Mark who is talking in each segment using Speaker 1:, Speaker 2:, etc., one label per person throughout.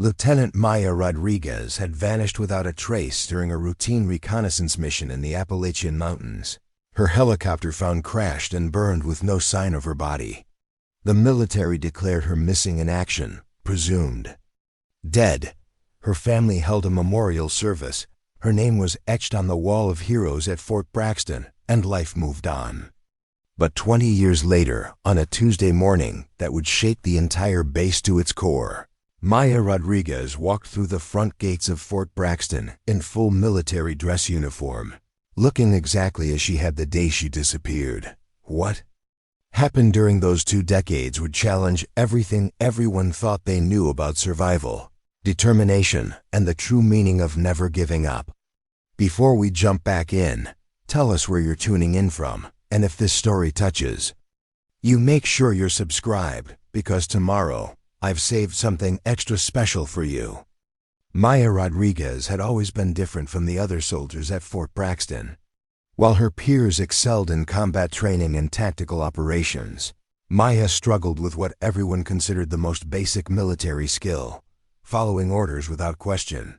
Speaker 1: Lieutenant Maya Rodriguez had vanished without a trace during a routine reconnaissance mission in the Appalachian Mountains. Her helicopter found crashed and burned with no sign of her body. The military declared her missing in action, presumed dead. Her family held a memorial service. Her name was etched on the Wall of Heroes at Fort Braxton, and life moved on. But 20 years later, on a Tuesday morning that would shake the entire base to its core, Maya Rodriguez walked through the front gates of Fort Braxton in full military dress uniform, looking exactly as she had the day she disappeared. What happened during those 2 decades would challenge everything everyone thought they knew about survival, determination, and the true meaning of never giving up. Before we jump back in, tell us where you're tuning in from, and if this story touches you, make sure you're subscribed, because tomorrow I've saved something extra special for you. Maya Rodriguez had always been different from the other soldiers at Fort Braxton. While her peers excelled in combat training and tactical operations, Maya struggled with what everyone considered the most basic military skill: following orders without question.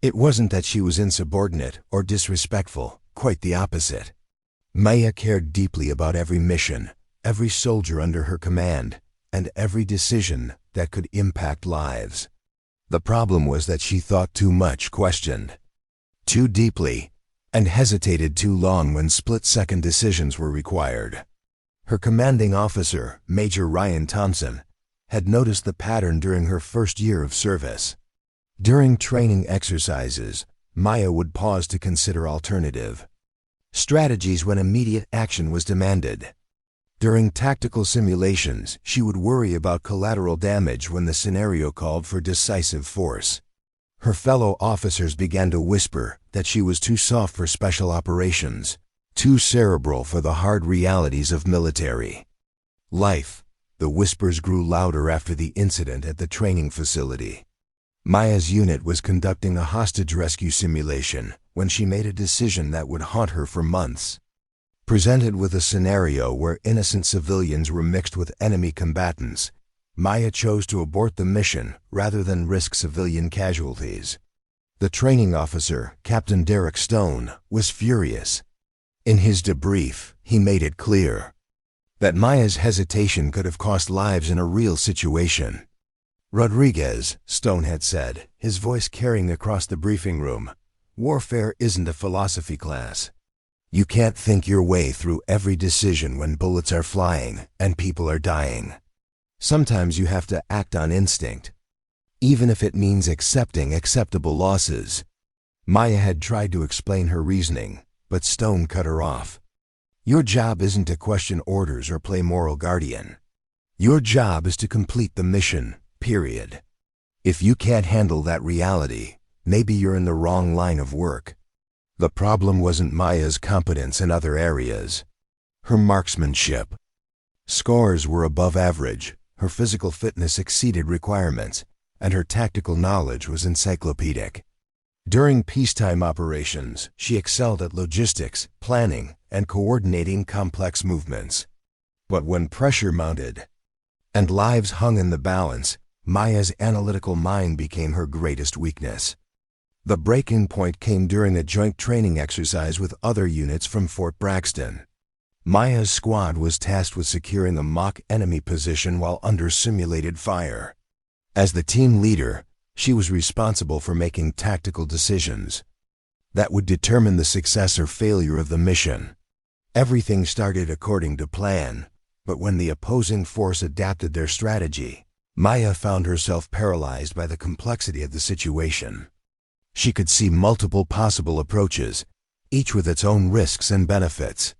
Speaker 1: It wasn't that she was insubordinate or disrespectful, quite the opposite. Maya cared deeply about every mission, every soldier under her command, and every decision that could impact lives. The problem was that she thought too much, questioned too deeply, and hesitated too long when split-second decisions were required. Her commanding officer, Major Ryan Thompson, had noticed the pattern during her first year of service. During training exercises, Maya would pause to consider alternative strategies when immediate action was demanded. During tactical simulations, she would worry about collateral damage when the scenario called for decisive force. Her fellow officers began to whisper that she was too soft for special operations, too cerebral for the hard realities of military life. The whispers grew louder after the incident at the training facility. Maya's unit was conducting a hostage rescue simulation when she made a decision that would haunt her for months. Presented with a scenario where innocent civilians were mixed with enemy combatants, Maya chose to abort the mission rather than risk civilian casualties. The training officer, Captain Derek Stone, was furious. In his debrief, he made it clear that Maya's hesitation could have cost lives in a real situation. "Rodriguez," Stone had said, his voice carrying across the briefing room, "warfare isn't a philosophy class. You can't think your way through every decision when bullets are flying and people are dying. Sometimes you have to act on instinct, even if it means accepting acceptable losses." Maya had tried to explain her reasoning, but Stone cut her off. "Your job isn't to question orders or play moral guardian. Your job is to complete the mission, period. If you can't handle that reality, maybe you're in the wrong line of work." The problem wasn't Maya's competence in other areas. Her marksmanship scores were above average, her physical fitness exceeded requirements, and her tactical knowledge was encyclopedic. During peacetime operations, she excelled at logistics, planning, and coordinating complex movements. But when pressure mounted and lives hung in the balance, Maya's analytical mind became her greatest weakness. The breaking point came during a joint training exercise with other units from Fort Braxton. Maya's squad was tasked with securing a mock enemy position while under simulated fire. As the team leader, she was responsible for making tactical decisions that would determine the success or failure of the mission. Everything started according to plan, but when the opposing force adapted their strategy, Maya found herself paralyzed by the complexity of the situation. She could see multiple possible approaches, each with its own risks and benefits.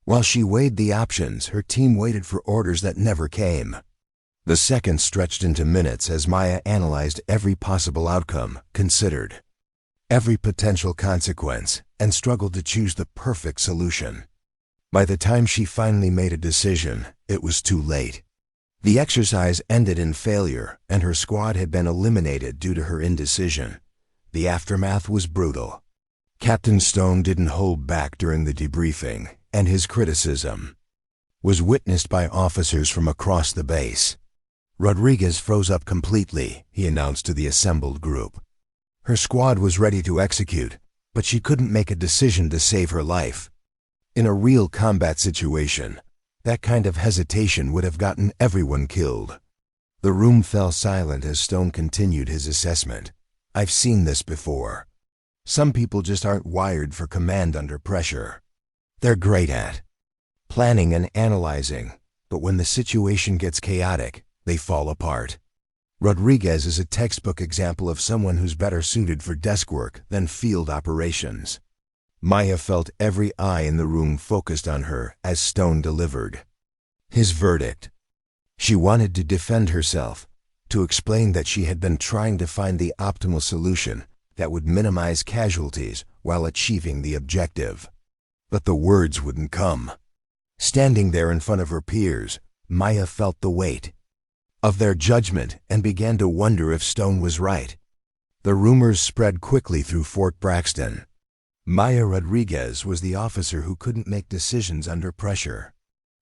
Speaker 1: While she weighed the options, her team waited for orders that never came. The seconds stretched into minutes as Maya analyzed every possible outcome, considered every potential consequence, and struggled to choose the perfect solution. By the time she finally made a decision, it was too late. The exercise ended in failure, and her squad had been eliminated due to her indecision. The aftermath was brutal. Captain Stone didn't hold back during the debriefing, and his criticism was witnessed by officers from across the base. Rodriguez froze up completely, he announced to the assembled group. Her squad was ready to execute, but she couldn't make a decision to save her life. In a real combat situation, that kind of hesitation would have gotten everyone killed. The room fell silent as Stone continued his assessment. I've seen this before. Some people just aren't wired for command under pressure. They're great at planning and analyzing, but when the situation gets chaotic, they fall apart. Rodriguez is a textbook example of someone who's better suited for desk work than field operations. Maya felt every eye in the room focused on her as Stone delivered his verdict. She wanted to defend herself, to explain that she had been trying to find the optimal solution that would minimize casualties while achieving the objective. But the words wouldn't come. Standing there in front of her peers, Maya felt the weight of their judgment and began to wonder if Stone was right. The rumors spread quickly through Fort Braxton. Maya Rodriguez was the officer who couldn't make decisions under pressure.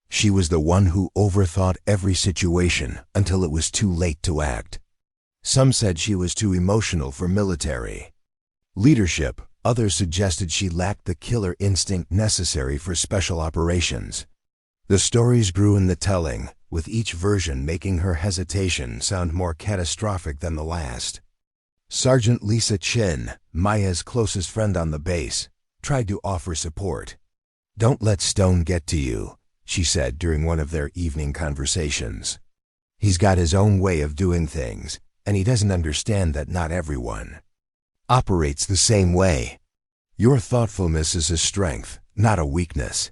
Speaker 1: She was the one who overthought every situation until it was too late to act. Some said she was too emotional for military leadership. Others suggested she lacked the killer instinct necessary for special operations. The stories grew in the telling, with each version making her hesitation sound more catastrophic than the last. Sergeant Lisa Chin, Maya's closest friend on the base, tried to offer support. "Don't let Stone get to you," she said during one of their evening conversations. "He's got his own way of doing things, and he doesn't understand that not everyone operates the same way. Your thoughtfulness is a strength, not a weakness."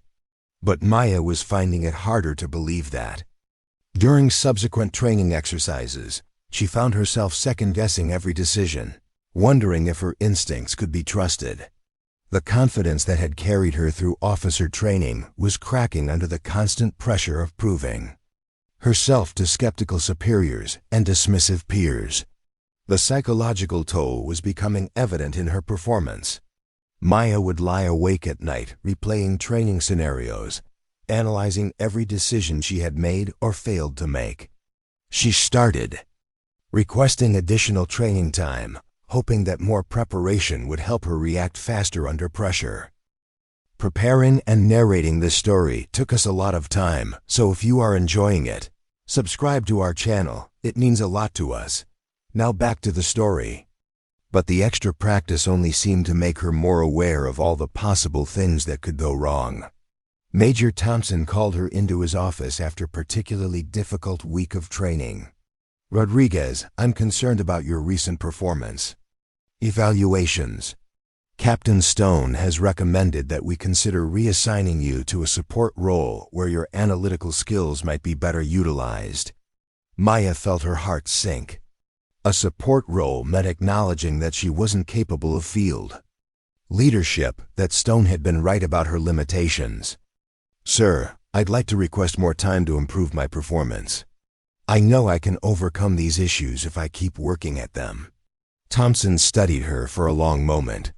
Speaker 1: But Maya was finding it harder to believe that. During subsequent training exercises, she found herself second-guessing every decision, wondering if her instincts could be trusted. The confidence that had carried her through officer training was cracking under the constant pressure of proving herself to skeptical superiors and dismissive peers. The psychological toll was becoming evident in her performance. Maya would lie awake at night, replaying training scenarios, analyzing every decision she had made or failed to make. She started requesting additional training time, hoping that more preparation would help her react faster under pressure. Preparing and narrating this story took us a lot of time, so if you are enjoying it, subscribe to our channel. It means a lot to us. Now back to the story. But the extra practice only seemed to make her more aware of all the possible things that could go wrong. Major Thompson called her into his office after a particularly difficult week of training. "Rodriguez, I'm concerned about your recent performance evaluations. Captain Stone has recommended that we consider reassigning you to a support role where your analytical skills might be better utilized." Maya felt her heart sink. A support role meant acknowledging that she wasn't capable of field leadership, that Stone had been right about her limitations. "Sir, I'd like to request more time to improve my performance. I know I can overcome these issues if I keep working at them." Thompson studied her for a long moment.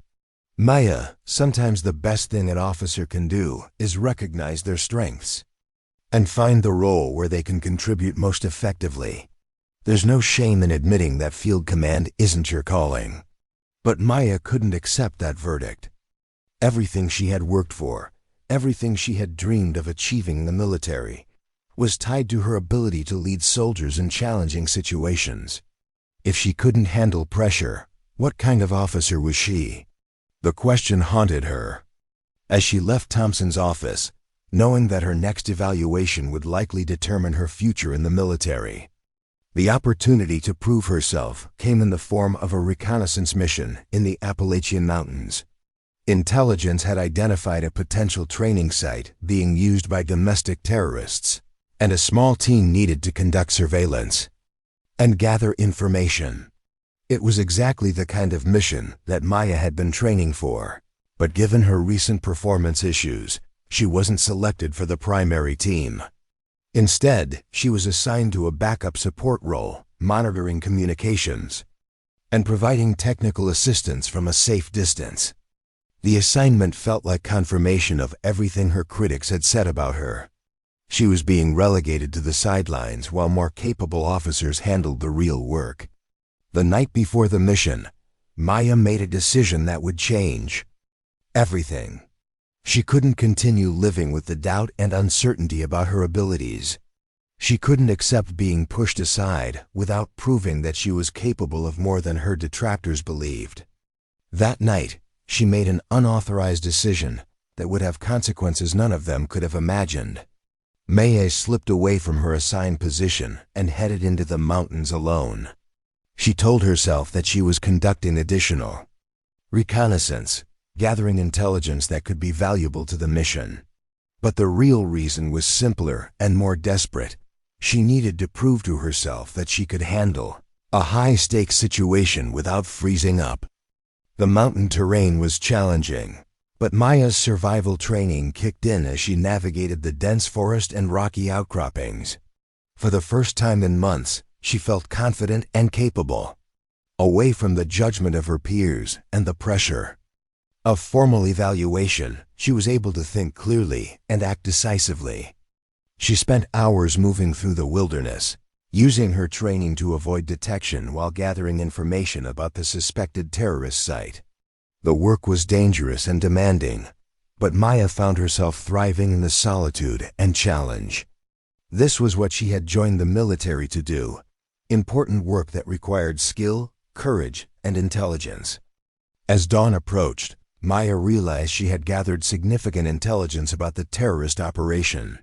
Speaker 1: "Maya, sometimes the best thing an officer can do is recognize their strengths and find the role where they can contribute most effectively. There's no shame in admitting that field command isn't your calling." But Maya couldn't accept that verdict. Everything she had worked for, everything she had dreamed of achieving in the military, was tied to her ability to lead soldiers in challenging situations. If she couldn't handle pressure, what kind of officer was she? The question haunted her. As she left Thompson's office, knowing that her next evaluation would likely determine her future in the military, the opportunity to prove herself came in the form of a reconnaissance mission in the Appalachian Mountains. Intelligence had identified a potential training site being used by domestic terrorists, and a small team needed to conduct surveillance and gather information. It was exactly the kind of mission that Maya had been training for, but given her recent performance issues, she wasn't selected for the primary team. Instead, she was assigned to a backup support role, monitoring communications and providing technical assistance from a safe distance. The assignment felt like confirmation of everything her critics had said about her. She was being relegated to the sidelines while more capable officers handled the real work. The night before the mission, Maya made a decision that would change everything. She couldn't continue living with the doubt and uncertainty about her abilities. She couldn't accept being pushed aside without proving that she was capable of more than her detractors believed. That night, she made an unauthorized decision that would have consequences none of them could have imagined. Maya slipped away from her assigned position and headed into the mountains alone. She told herself that she was conducting additional reconnaissance, gathering intelligence that could be valuable to the mission. But the real reason was simpler and more desperate. She needed to prove to herself that she could handle a high-stakes situation without freezing up. The mountain terrain was challenging, but Maya's survival training kicked in as she navigated the dense forest and rocky outcroppings. For the first time in months, she felt confident and capable, away from the judgment of her peers and the pressure of formal evaluation. She was able to think clearly and act decisively. She spent hours moving through the wilderness, using her training to avoid detection while gathering information about the suspected terrorist site. The work was dangerous and demanding, but Maya found herself thriving in the solitude and challenge. This was what she had joined the military to do, important work that required skill, courage, and intelligence. As dawn approached, Maya realized she had gathered significant intelligence about the terrorist operation.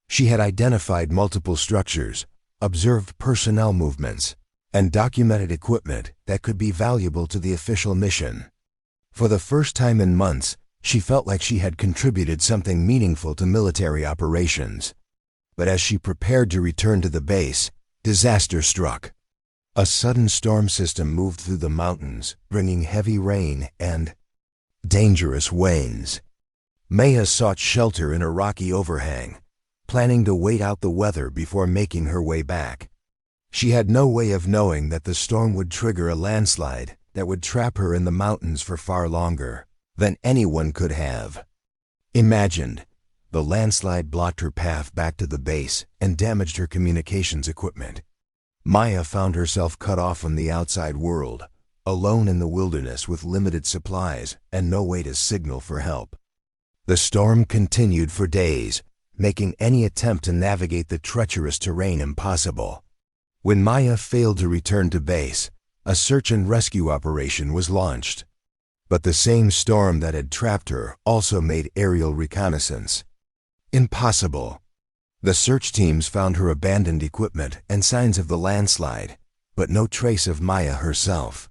Speaker 1: She had identified multiple structures, observed personnel movements, and documented equipment that could be valuable to the official mission. For the first time in months, she felt like she had contributed something meaningful to military operations. But as she prepared to return to the base, disaster struck. A sudden storm system moved through the mountains, bringing heavy rain and dangerous winds. Maya sought shelter in a rocky overhang, planning to wait out the weather before making her way back. She had no way of knowing that the storm would trigger a landslide that would trap her in the mountains for far longer than anyone could have imagined. The landslide blocked her path back to the base and damaged her communications equipment. Maya found herself cut off from the outside world, alone in the wilderness with limited supplies and no way to signal for help. The storm continued for days, making any attempt to navigate the treacherous terrain impossible. When Maya failed to return to base, a search and rescue operation was launched. But the same storm that had trapped her also made aerial reconnaissance impossible. The search teams found her abandoned equipment and signs of the landslide, but no trace of Maya herself.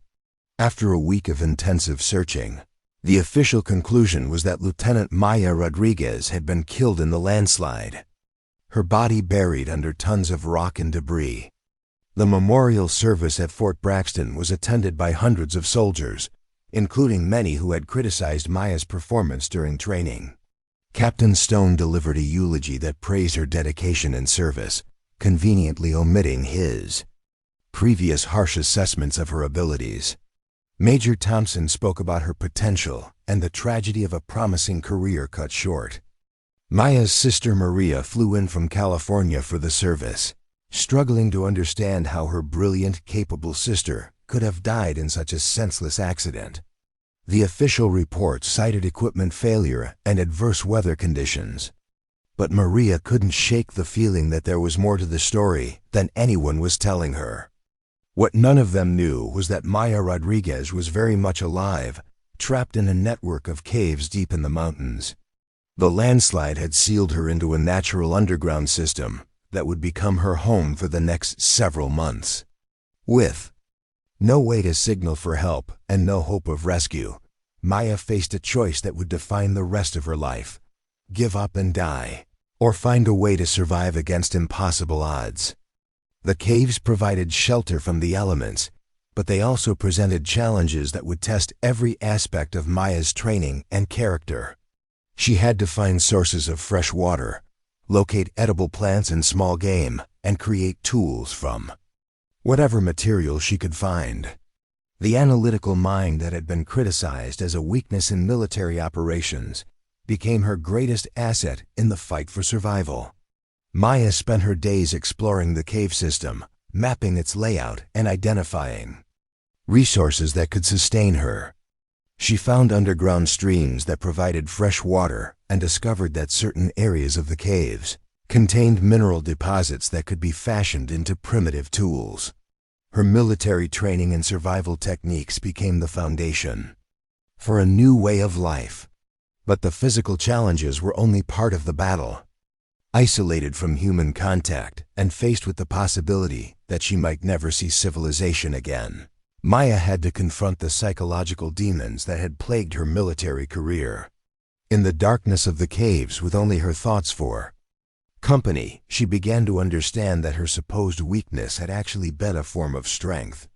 Speaker 1: After a week of intensive searching, the official conclusion was that Lieutenant Maya Rodriguez had been killed in the landslide, her body buried under tons of rock and debris. The memorial service at Fort Braxton was attended by hundreds of soldiers, including many who had criticized Maya's performance during training. Captain Stone delivered a eulogy that praised her dedication and service, conveniently omitting his previous harsh assessments of her abilities. Major Thompson spoke about her potential and the tragedy of a promising career cut short. Maya's sister Maria flew in from California for the service, struggling to understand how her brilliant, capable sister could have died in such a senseless accident. The official report cited equipment failure and adverse weather conditions. But Maria couldn't shake the feeling that there was more to the story than anyone was telling her. What none of them knew was that Maya Rodriguez was very much alive, trapped in a network of caves deep in the mountains. The landslide had sealed her into a natural underground system that would become her home for the next several months. With no way to signal for help and no hope of rescue, Maya faced a choice that would define the rest of her life: give up and die, or find a way to survive against impossible odds. The caves provided shelter from the elements, but they also presented challenges that would test every aspect of Maya's training and character. She had to find sources of fresh water, locate edible plants and small game, and create tools from whatever material she could find. The analytical mind that had been criticized as a weakness in military operations became her greatest asset in the fight for survival. Maya spent her days exploring the cave system, mapping its layout and identifying resources that could sustain her. She found underground streams that provided fresh water and discovered that certain areas of the caves contained mineral deposits that could be fashioned into primitive tools. Her military training and survival techniques became the foundation for a new way of life. But the physical challenges were only part of the battle. Isolated from human contact and faced with the possibility that she might never see civilization again, Maya had to confront the psychological demons that had plagued her military career. In the darkness of the caves, with only her thoughts for company, she began to understand that her supposed weakness had actually been a form of strength.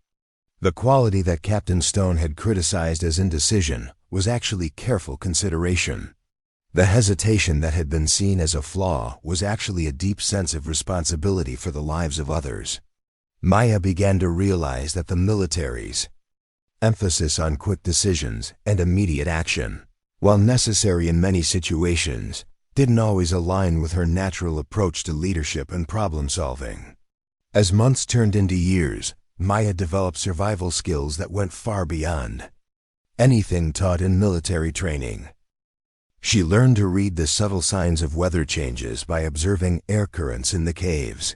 Speaker 1: The quality that Captain Stone had criticized as indecision was actually careful consideration. The hesitation that had been seen as a flaw was actually a deep sense of responsibility for the lives of others. Maya began to realize that the military's emphasis on quick decisions and immediate action, while necessary in many situations, didn't always align with her natural approach to leadership and problem-solving. As months turned into years, Maya developed survival skills that went far beyond anything taught in military training. She learned to read the subtle signs of weather changes by observing air currents in the caves.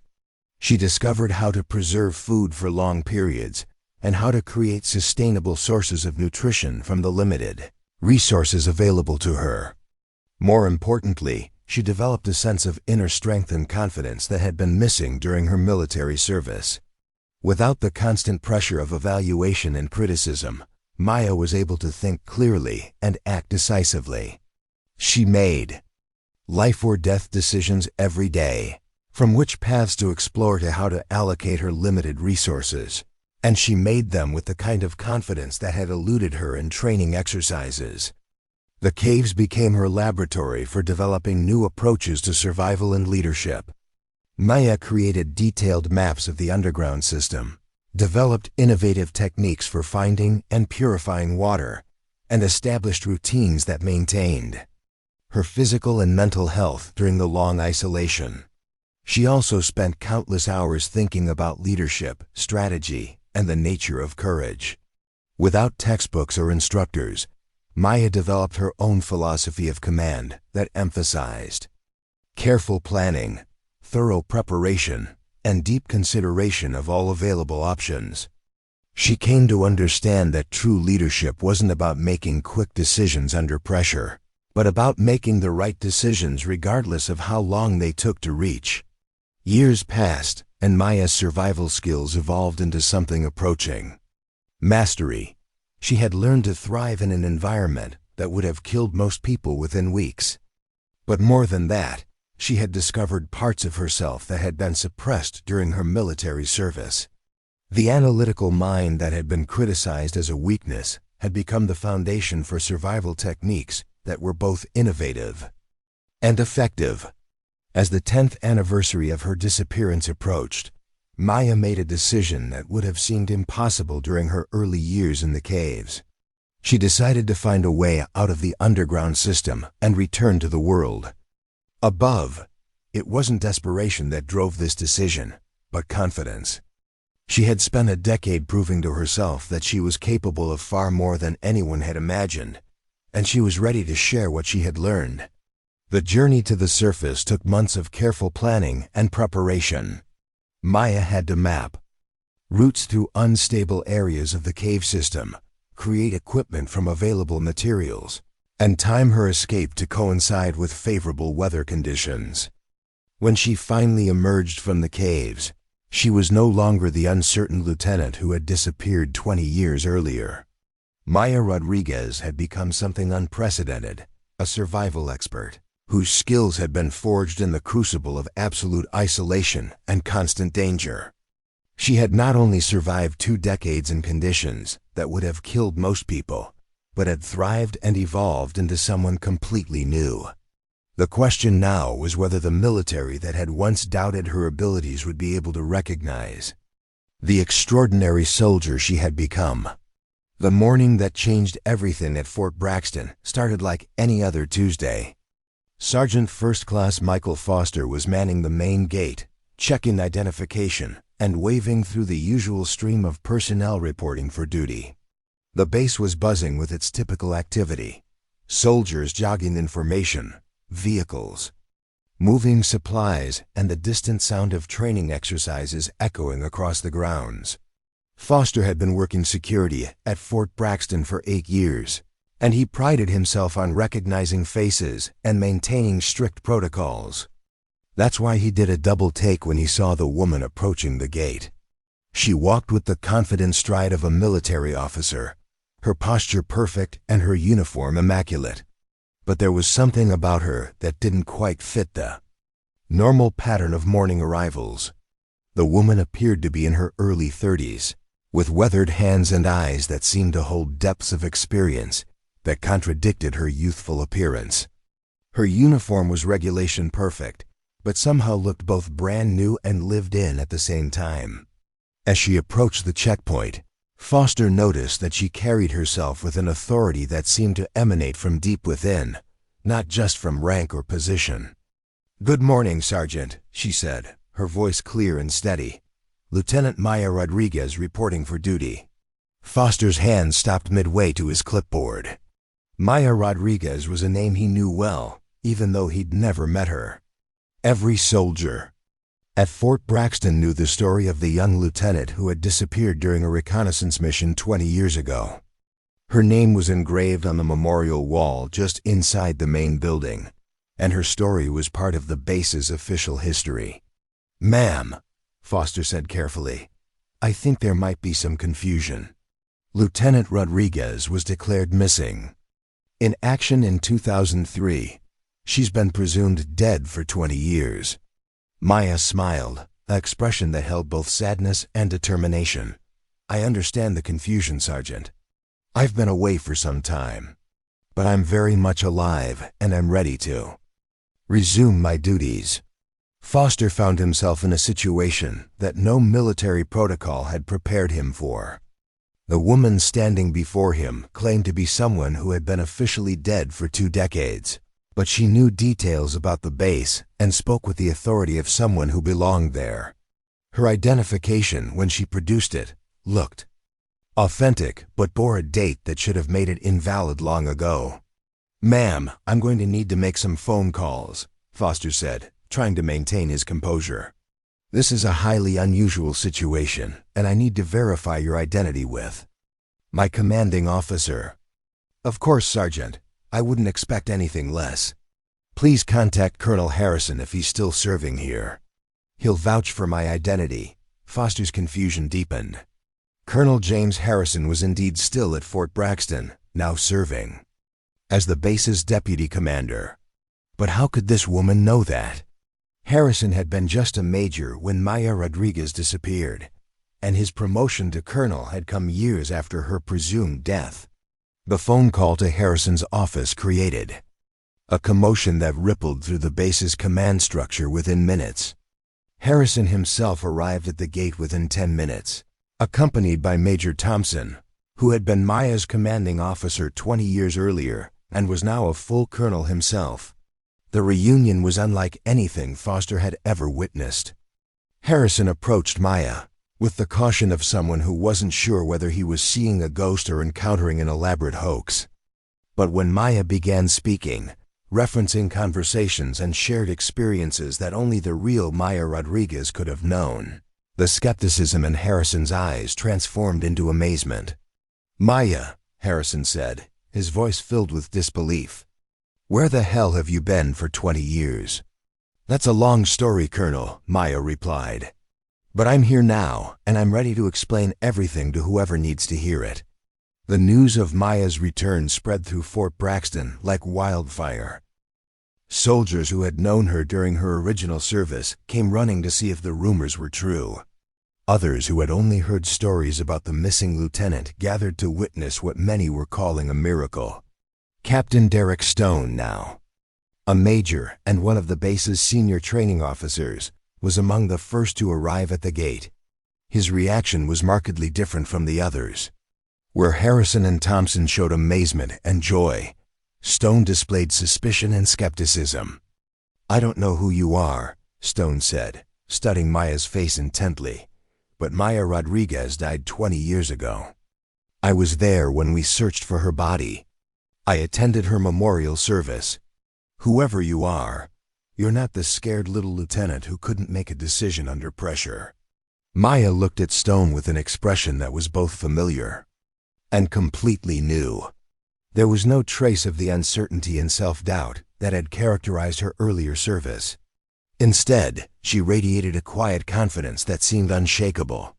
Speaker 1: She discovered how to preserve food for long periods and how to create sustainable sources of nutrition from the limited resources available to her. More importantly, she developed a sense of inner strength and confidence that had been missing during her military service. Without the constant pressure of evaluation and criticism, Maya was able to think clearly and act decisively. She made life or death decisions every day, from which paths to explore to how to allocate her limited resources, and she made them with the kind of confidence that had eluded her in training exercises. The caves became her laboratory for developing new approaches to survival and leadership. Maya created detailed maps of the underground system, developed innovative techniques for finding and purifying water, and established routines that maintained her physical and mental health during the long isolation. She also spent countless hours thinking about leadership, strategy, and the nature of courage. Without textbooks or instructors, Maya developed her own philosophy of command that emphasized careful planning, thorough preparation, and deep consideration of all available options. She came to understand that true leadership wasn't about making quick decisions under pressure, but about making the right decisions regardless of how long they took to reach. Years passed, and Maya's survival skills evolved into something approaching mastery. She had learned to thrive in an environment that would have killed most people within weeks. But more than that, she had discovered parts of herself that had been suppressed during her military service. The analytical mind that had been criticized as a weakness had become the foundation for survival techniques that were both innovative and effective. As the 10th anniversary of her disappearance approached, Maya made a decision that would have seemed impossible during her early years in the caves. She decided to find a way out of the underground system and return to the world above. It wasn't desperation that drove this decision, but confidence. She had spent a decade proving to herself that she was capable of far more than anyone had imagined, and she was ready to share what she had learned. The journey to the surface took months of careful planning and preparation. Maya had to map routes through unstable areas of the cave system, create equipment from available materials, and time her escape to coincide with favorable weather conditions. When she finally emerged from the caves, she was no longer the uncertain lieutenant who had disappeared 20 years earlier. Maya Rodriguez had become something unprecedented, a survival expert whose skills had been forged in the crucible of absolute isolation and constant danger. She had not only survived 2 decades in conditions that would have killed most people, but had thrived and evolved into someone completely new. The question now was whether the military that had once doubted her abilities would be able to recognize the extraordinary soldier she had become. The morning that changed everything at Fort Braxton started like any other Tuesday. Sergeant First Class Michael Foster was manning the main gate, checking identification, and waving through the usual stream of personnel reporting for duty. The base was buzzing with its typical activity: soldiers jogging information, vehicles, moving supplies, and the distant sound of training exercises echoing across the grounds. Foster had been working security at Fort Braxton for 8 years, and he prided himself on recognizing faces and maintaining strict protocols. That's why he did a double take when he saw the woman approaching the gate. She walked with the confident stride of a military officer, her posture perfect and her uniform immaculate. But there was something about her that didn't quite fit the normal pattern of morning arrivals. The woman appeared to be in her early 30s, with weathered hands and eyes that seemed to hold depths of experience that contradicted her youthful appearance. Her uniform was regulation perfect, but somehow looked both brand new and lived in at the same time. As she approached the checkpoint, Foster noticed that she carried herself with an authority that seemed to emanate from deep within, not just from rank or position. "Good morning, Sergeant," she said, her voice clear and steady. "Lieutenant Maya Rodriguez reporting for duty." Foster's hand stopped midway to his clipboard. Maya Rodriguez was a name he knew well, even though he'd never met her. Every soldier at Fort Braxton knew the story of the young lieutenant who had disappeared during a reconnaissance mission 20 years ago. Her name was engraved on the memorial wall just inside the main building, and her story was part of the base's official history. "Ma'am," Foster said carefully, "I think there might be some confusion. Lieutenant Rodriguez was declared missing in action in 2003. She's been presumed dead for 20 years. Maya smiled, an expression that held both sadness and determination. "I understand the confusion, Sergeant. I've been away for some time, but I'm very much alive and I'm ready to resume my duties." Foster found himself in a situation that no military protocol had prepared him for. The woman standing before him claimed to be someone who had been officially dead for 2 decades, but she knew details about the base and spoke with the authority of someone who belonged there. Her identification, when she produced it, looked authentic, but bore a date that should have made it invalid long ago. "Ma'am, I'm going to need to make some phone calls," Foster said, trying to maintain his composure. "This is a highly unusual situation, and I need to verify your identity with my commanding officer." "Of course, Sergeant. I wouldn't expect anything less. Please contact Colonel Harrison if he's still serving here. He'll vouch for my identity." Foster's confusion deepened. Colonel James Harrison was indeed still at Fort Braxton, now serving as the base's deputy commander. But how could this woman know that? Harrison had been just a major when Maya Rodriguez disappeared, and his promotion to colonel had come years after her presumed death. The phone call to Harrison's office created a commotion that rippled through the base's command structure within minutes. Harrison himself arrived at the gate within 10 minutes, accompanied by Major Thompson, who had been Maya's commanding officer 20 years earlier and was now a full colonel himself. The reunion was unlike anything Foster had ever witnessed. Harrison approached Maya with the caution of someone who wasn't sure whether he was seeing a ghost or encountering an elaborate hoax. But when Maya began speaking, referencing conversations and shared experiences that only the real Maya Rodriguez could have known, the skepticism in Harrison's eyes transformed into amazement. "Maya," Harrison said, his voice filled with disbelief, "where the hell have you been for 20 years?" "That's a long story, Colonel," Maya replied. "But I'm here now, and I'm ready to explain everything to whoever needs to hear it." The news of Maya's return spread through Fort Braxton like wildfire. Soldiers who had known her during her original service came running to see if the rumors were true. Others who had only heard stories about the missing lieutenant gathered to witness what many were calling a miracle. Captain Derek Stone, now a major and one of the base's senior training officers, was among the first to arrive at the gate. His reaction was markedly different from the others. Where Harrison and Thompson showed amazement and joy, Stone displayed suspicion and skepticism. "I don't know who you are," Stone said, studying Maya's face intently, "but Maya Rodriguez died 20 years ago. I was there when we searched for her body. I attended her memorial service. Whoever you are, you're not the scared little lieutenant who couldn't make a decision under pressure." Maya looked at Stone with an expression that was both familiar and completely new. There was no trace of the uncertainty and self-doubt that had characterized her earlier service. Instead, she radiated a quiet confidence that seemed unshakable.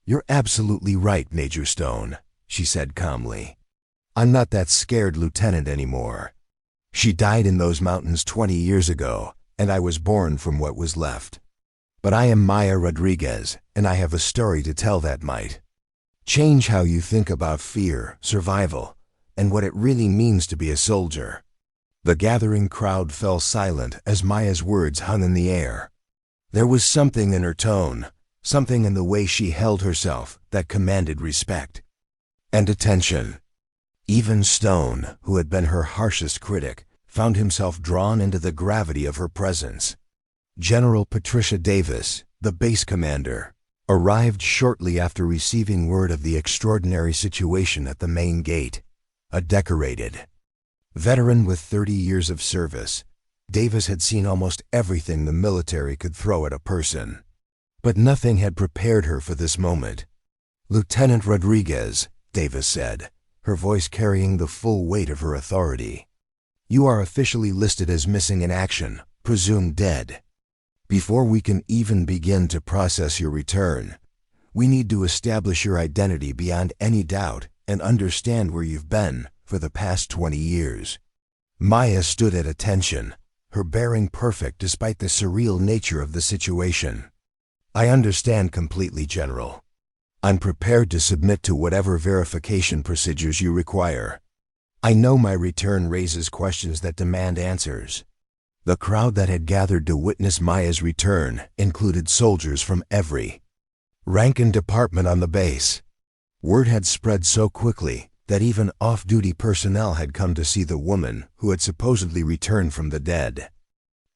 Speaker 1: "You're absolutely right, Major Stone," she said calmly. "I'm not that scared lieutenant anymore. She died in those mountains 20 years ago, and I was born from what was left. But I am Maya Rodriguez, and I have a story to tell that might change how you think about fear, survival, and what it really means to be a soldier." The gathering crowd fell silent as Maya's words hung in the air. There was something in her tone, something in the way she held herself that commanded respect and attention. Even Stone, who had been her harshest critic, found himself drawn into the gravity of her presence. General Patricia Davis, the base commander, arrived shortly after receiving word of the extraordinary situation at the main gate. A decorated veteran with 30 years of service, Davis had seen almost everything the military could throw at a person. But nothing had prepared her for this moment. "Lieutenant Rodriguez," Davis said, her voice carrying the full weight of her authority, "you are officially listed as missing in action, presumed dead. Before we can even begin to process your return, we need to establish your identity beyond any doubt and understand where you've been for the past 20 years. Maya stood at attention, her bearing perfect despite the surreal nature of the situation. "I understand completely, General. I'm prepared to submit to whatever verification procedures you require. I know my return raises questions that demand answers." The crowd that had gathered to witness Maya's return included soldiers from every rank and department on the base. Word had spread so quickly that even off-duty personnel had come to see the woman who had supposedly returned from the dead.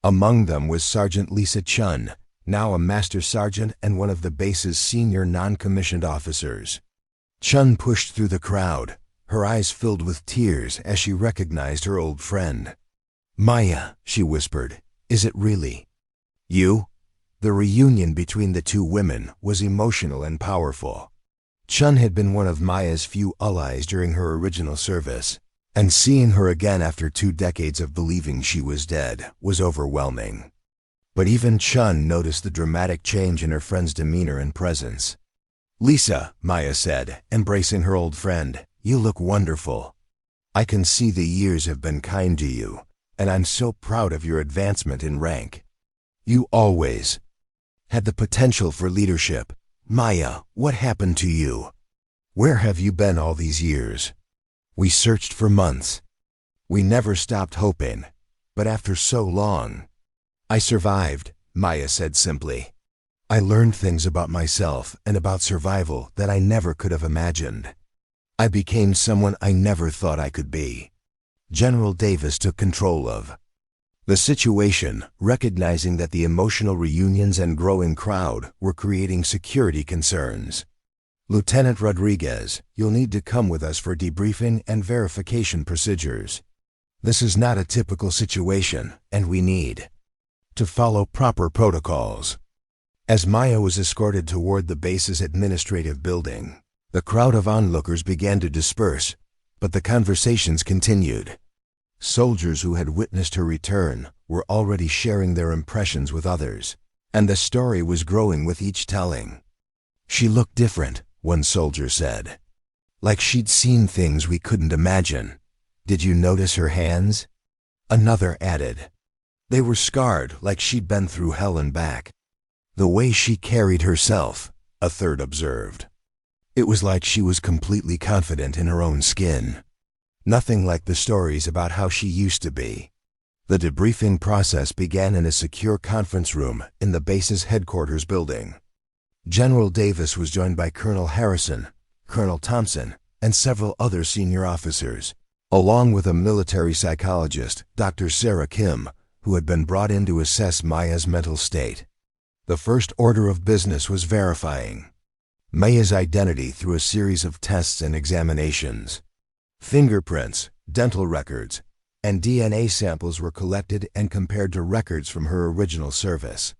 Speaker 1: Among them was Sergeant Lisa Chun, now a master sergeant and one of the base's senior non-commissioned officers. Chun pushed through the crowd, her eyes filled with tears as she recognized her old friend. "Maya," she whispered, "is it really you?" The reunion between the two women was emotional and powerful. Chun had been one of Maya's few allies during her original service, and seeing her again after 2 decades of believing she was dead was overwhelming. But even Chun noticed the dramatic change in her friend's demeanor and presence. "Lisa," Maya said, embracing her old friend, "you look wonderful. I can see the years have been kind to you, and I'm so proud of your advancement in rank. You always had the potential for leadership. Maya, what happened to you? Where have you been all these years? We searched for months. We never stopped hoping, but after so long." "I survived," Maya said simply. "I learned things about myself and about survival that I never could have imagined. I became someone I never thought I could be." General Davis took control of the situation, recognizing that the emotional reunions and growing crowd were creating security concerns. "Lieutenant Rodriguez, you'll need to come with us for debriefing and verification procedures. This is not a typical situation, and we need to follow proper protocols." As Maya was escorted toward the base's administrative building, the crowd of onlookers began to disperse, but the conversations continued. Soldiers who had witnessed her return were already sharing their impressions with others, and the story was growing with each telling. "She looked different," one soldier said. "Like she'd seen things we couldn't imagine. Did you notice her hands?" Another added. "They were scarred like she'd been through hell and back." "The way she carried herself," a third observed. "It was like she was completely confident in her own skin. Nothing like the stories about how she used to be." The debriefing process began in a secure conference room in the base's headquarters building. General Davis was joined by Colonel Harrison, Colonel Thompson, and several other senior officers, along with a military psychologist, Dr. Sarah Kim, who had been brought in to assess Maya's mental state. The first order of business was verifying Maya's identity through a series of tests and examinations. Fingerprints, dental records, and DNA samples were collected and compared to records from her original service.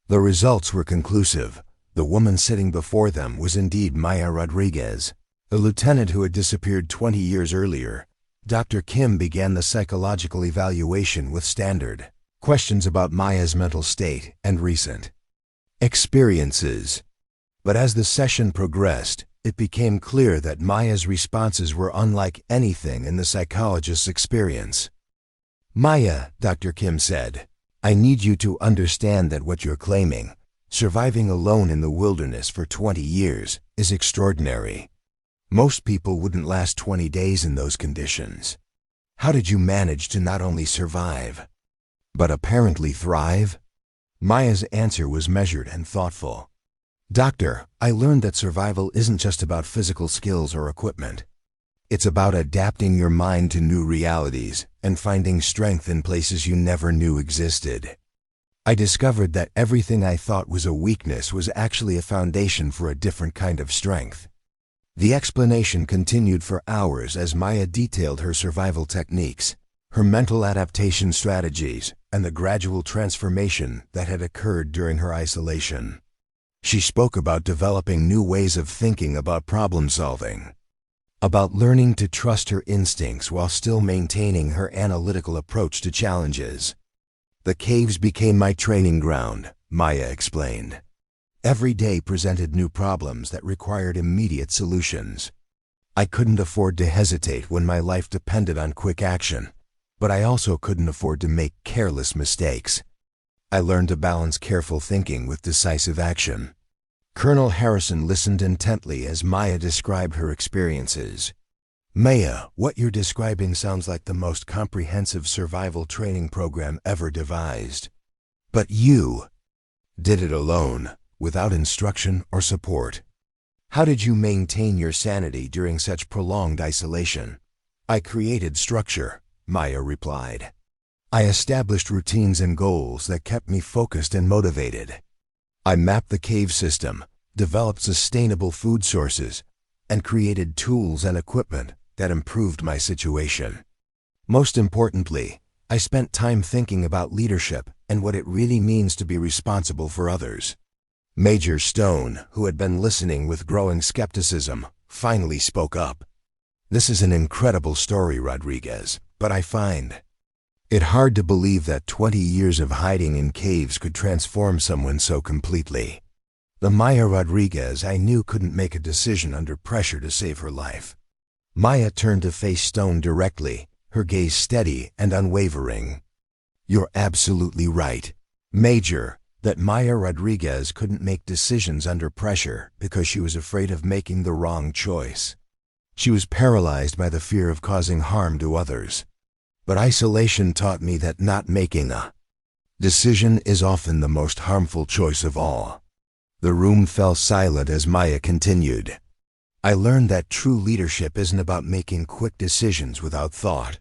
Speaker 1: The results were conclusive. The woman sitting before them was indeed Maya Rodriguez, the lieutenant who had disappeared 20 years earlier. Dr. Kim began the psychological evaluation with standard questions about Maya's mental state and recent experiences. But as the session progressed, it became clear that Maya's responses were unlike anything in the psychologist's experience. "Maya," Dr. Kim said, "I need you to understand that what you're claiming, surviving alone in the wilderness for 20 years, is extraordinary. Most people wouldn't last 20 days in those conditions. How did you manage to not only survive, but apparently thrive?" Maya's answer was measured and thoughtful. "Doctor, I learned that survival isn't just about physical skills or equipment. It's about adapting your mind to new realities and finding strength in places you never knew existed. I discovered that everything I thought was a weakness was actually a foundation for a different kind of strength." The explanation continued for hours as Maya detailed her survival techniques, her mental adaptation strategies, and the gradual transformation that had occurred during her isolation. She spoke about developing new ways of thinking about problem solving, about learning to trust her instincts while still maintaining her analytical approach to challenges. "The caves became my training ground," Maya explained. "Every day presented new problems that required immediate solutions. I couldn't afford to hesitate when my life depended on quick action, but I also couldn't afford to make careless mistakes. I learned to balance careful thinking with decisive action." Colonel Harrison listened intently as Maya described her experiences. "Maya, what you're describing sounds like the most comprehensive survival training program ever devised. But you did it alone, without instruction or support. How did you maintain your sanity during such prolonged isolation?" "I created structure," Maya replied. "I established routines and goals that kept me focused and motivated. I mapped the cave system, developed sustainable food sources, and created tools and equipment that improved my situation. Most importantly, I spent time thinking about leadership and what it really means to be responsible for others." Major Stone, who had been listening with growing skepticism, finally spoke up. "This is an incredible story, Rodriguez, but I find it hard to believe that 20 years of hiding in caves could transform someone so completely. The Maya Rodriguez I knew couldn't make a decision under pressure to save her life." Maya turned to face Stone directly, her gaze steady and unwavering. "You're absolutely right, Major, that Maya Rodriguez couldn't make decisions under pressure because she was afraid of making the wrong choice. She was paralyzed by the fear of causing harm to others. But isolation taught me that not making a decision is often the most harmful choice of all." The room fell silent as Maya continued. "I learned that true leadership isn't about making quick decisions without thought.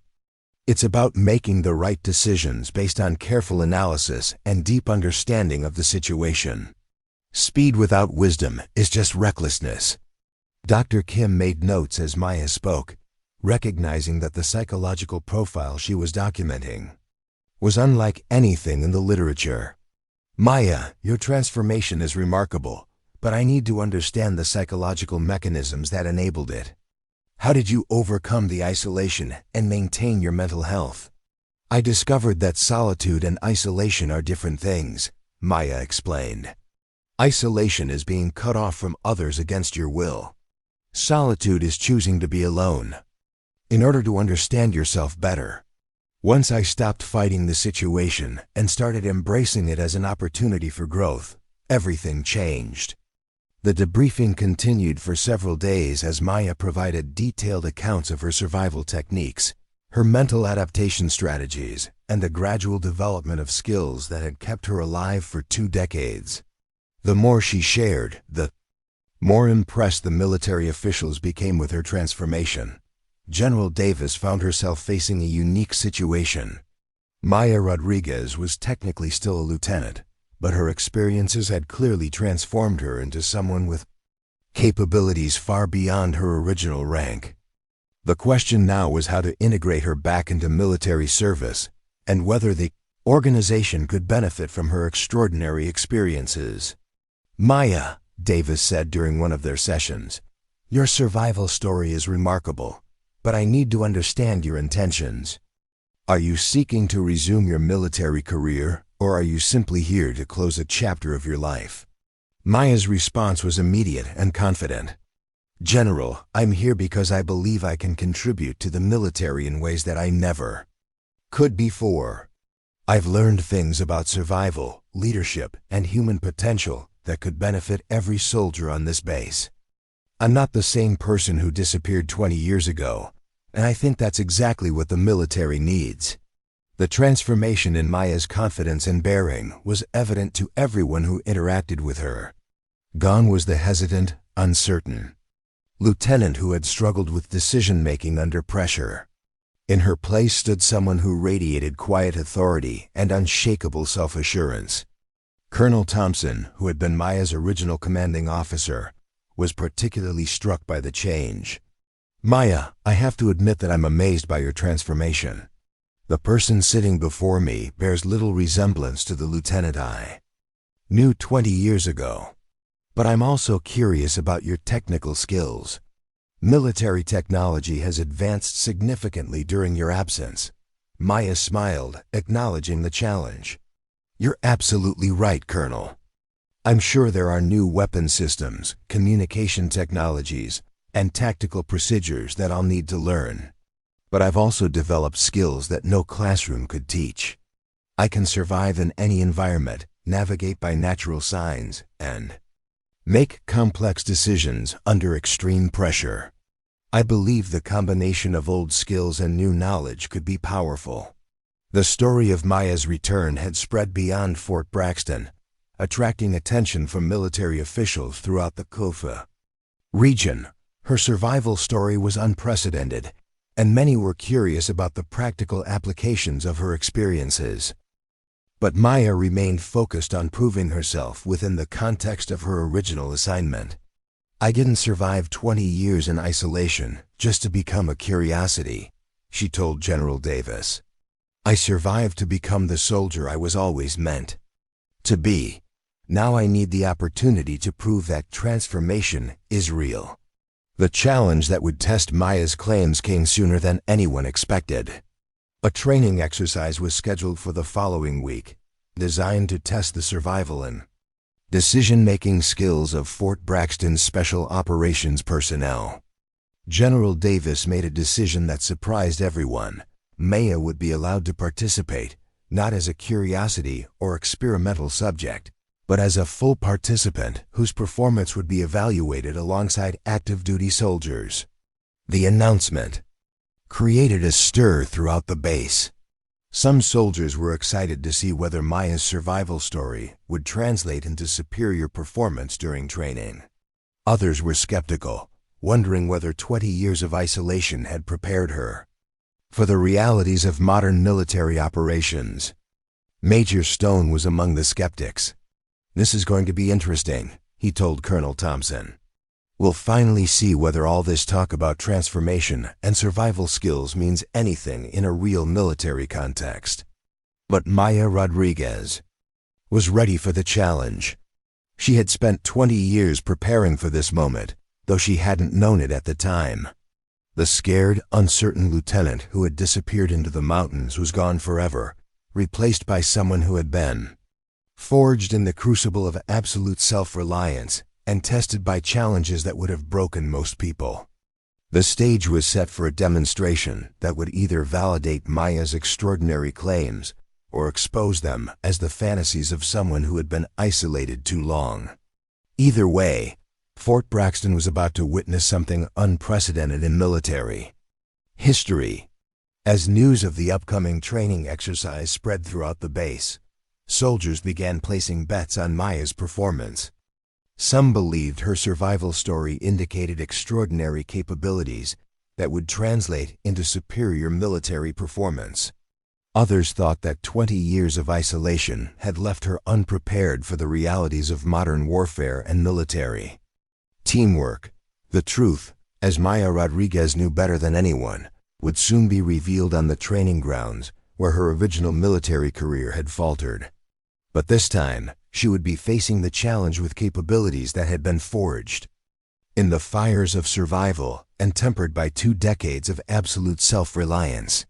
Speaker 1: It's about making the right decisions based on careful analysis and deep understanding of the situation. Speed without wisdom is just recklessness." Dr. Kim made notes as Maya spoke, recognizing that the psychological profile she was documenting was unlike anything in the literature. "Maya, your transformation is remarkable, but I need to understand the psychological mechanisms that enabled it. How did you overcome the isolation and maintain your mental health?" "I discovered that solitude and isolation are different things," Maya explained. "Isolation is being cut off from others against your will. Solitude is choosing to be alone in order to understand yourself better. Once I stopped fighting the situation and started embracing it as an opportunity for growth, everything changed." The debriefing continued for several days as Maya provided detailed accounts of her survival techniques, her mental adaptation strategies, and the gradual development of skills that had kept her alive for 2 decades. The more she shared, the more impressed the military officials became with her transformation. General Davis found herself facing a unique situation. Maya Rodriguez was technically still a lieutenant, but her experiences had clearly transformed her into someone with capabilities far beyond her original rank. The question now was how to integrate her back into military service, and whether the organization could benefit from her extraordinary experiences. "Maya," Davis said during one of their sessions, "your survival story is remarkable, but I need to understand your intentions. Are you seeking to resume your military career, or are you simply here to close a chapter of your life?" Maya's response was immediate and confident. "General, I'm here because I believe I can contribute to the military in ways that I never could before. I've learned things about survival, leadership, and human potential that could benefit every soldier on this base. I'm not the same person who disappeared 20 years ago, and I think that's exactly what the military needs." The transformation in Maya's confidence and bearing was evident to everyone who interacted with her. Gone was the hesitant, uncertain lieutenant who had struggled with decision-making under pressure. In her place stood someone who radiated quiet authority and unshakable self-assurance. Colonel Thompson, who had been Maya's original commanding officer, was particularly struck by the change. "Maya, I have to admit that I'm amazed by your transformation. The person sitting before me bears little resemblance to the lieutenant I knew 20 years ago. But I'm also curious about your technical skills. Military technology has advanced significantly during your absence." Maya smiled, acknowledging the challenge. "You're absolutely right, Colonel. I'm sure there are new weapon systems, communication technologies, and tactical procedures that I'll need to learn. But I've also developed skills that no classroom could teach. I can survive in any environment, navigate by natural signs, and make complex decisions under extreme pressure. I believe the combination of old skills and new knowledge could be powerful." The story of Maya's return had spread beyond Fort Braxton, attracting attention from military officials throughout the Kofa region. Her survival story was unprecedented, and many were curious about the practical applications of her experiences. But Maya remained focused on proving herself within the context of her original assignment. "I didn't survive 20 years in isolation just to become a curiosity," she told General Davis. "I survived to become the soldier I was always meant to be. Now I need the opportunity to prove that transformation is real." The challenge that would test Maya's claims came sooner than anyone expected. A training exercise was scheduled for the following week, designed to test the survival and decision-making skills of Fort Braxton's Special Operations personnel. General Davis made a decision that surprised everyone. Maya would be allowed to participate, not as a curiosity or experimental subject, but as a full participant whose performance would be evaluated alongside active-duty soldiers. The announcement created a stir throughout the base. Some soldiers were excited to see whether Maya's survival story would translate into superior performance during training. Others were skeptical, wondering whether 20 years of isolation had prepared her for the realities of modern military operations. Major Stone was among the skeptics. "This is going to be interesting," he told Colonel Thompson. "We'll finally see whether all this talk about transformation and survival skills means anything in a real military context." But Maya Rodriguez was ready for the challenge. She had spent 20 years preparing for this moment, though she hadn't known it at the time. The scared, uncertain lieutenant who had disappeared into the mountains was gone forever, replaced by someone who had been forged in the crucible of absolute self-reliance and tested by challenges that would have broken most people. The stage was set for a demonstration that would either validate Maya's extraordinary claims or expose them as the fantasies of someone who had been isolated too long. Either way, Fort Braxton was about to witness something unprecedented in military history. As news of the upcoming training exercise spread throughout the base, soldiers began placing bets on Maya's performance. Some believed her survival story indicated extraordinary capabilities, that would translate into superior military performance. Others thought that 20 years of isolation had left her unprepared for the realities of modern warfare and military teamwork. The truth, as Maya Rodriguez knew better than anyone, would soon be revealed on the training grounds where her original military career had faltered. But this time, she would be facing the challenge with capabilities that had been forged in the fires of survival and tempered by 2 decades of absolute self-reliance.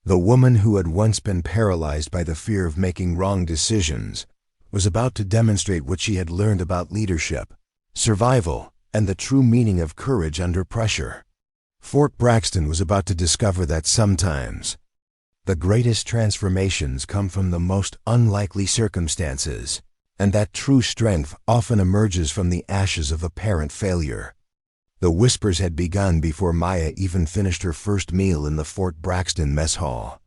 Speaker 1: The woman who had once been paralyzed by the fear of making wrong decisions was about to demonstrate what she had learned about leadership, survival, and the true meaning of courage under pressure. Fort Braxton was about to discover that sometimes the greatest transformations come from the most unlikely circumstances, and that true strength often emerges from the ashes of apparent failure. The whispers had begun before Maya even finished her first meal in the Fort Braxton mess hall.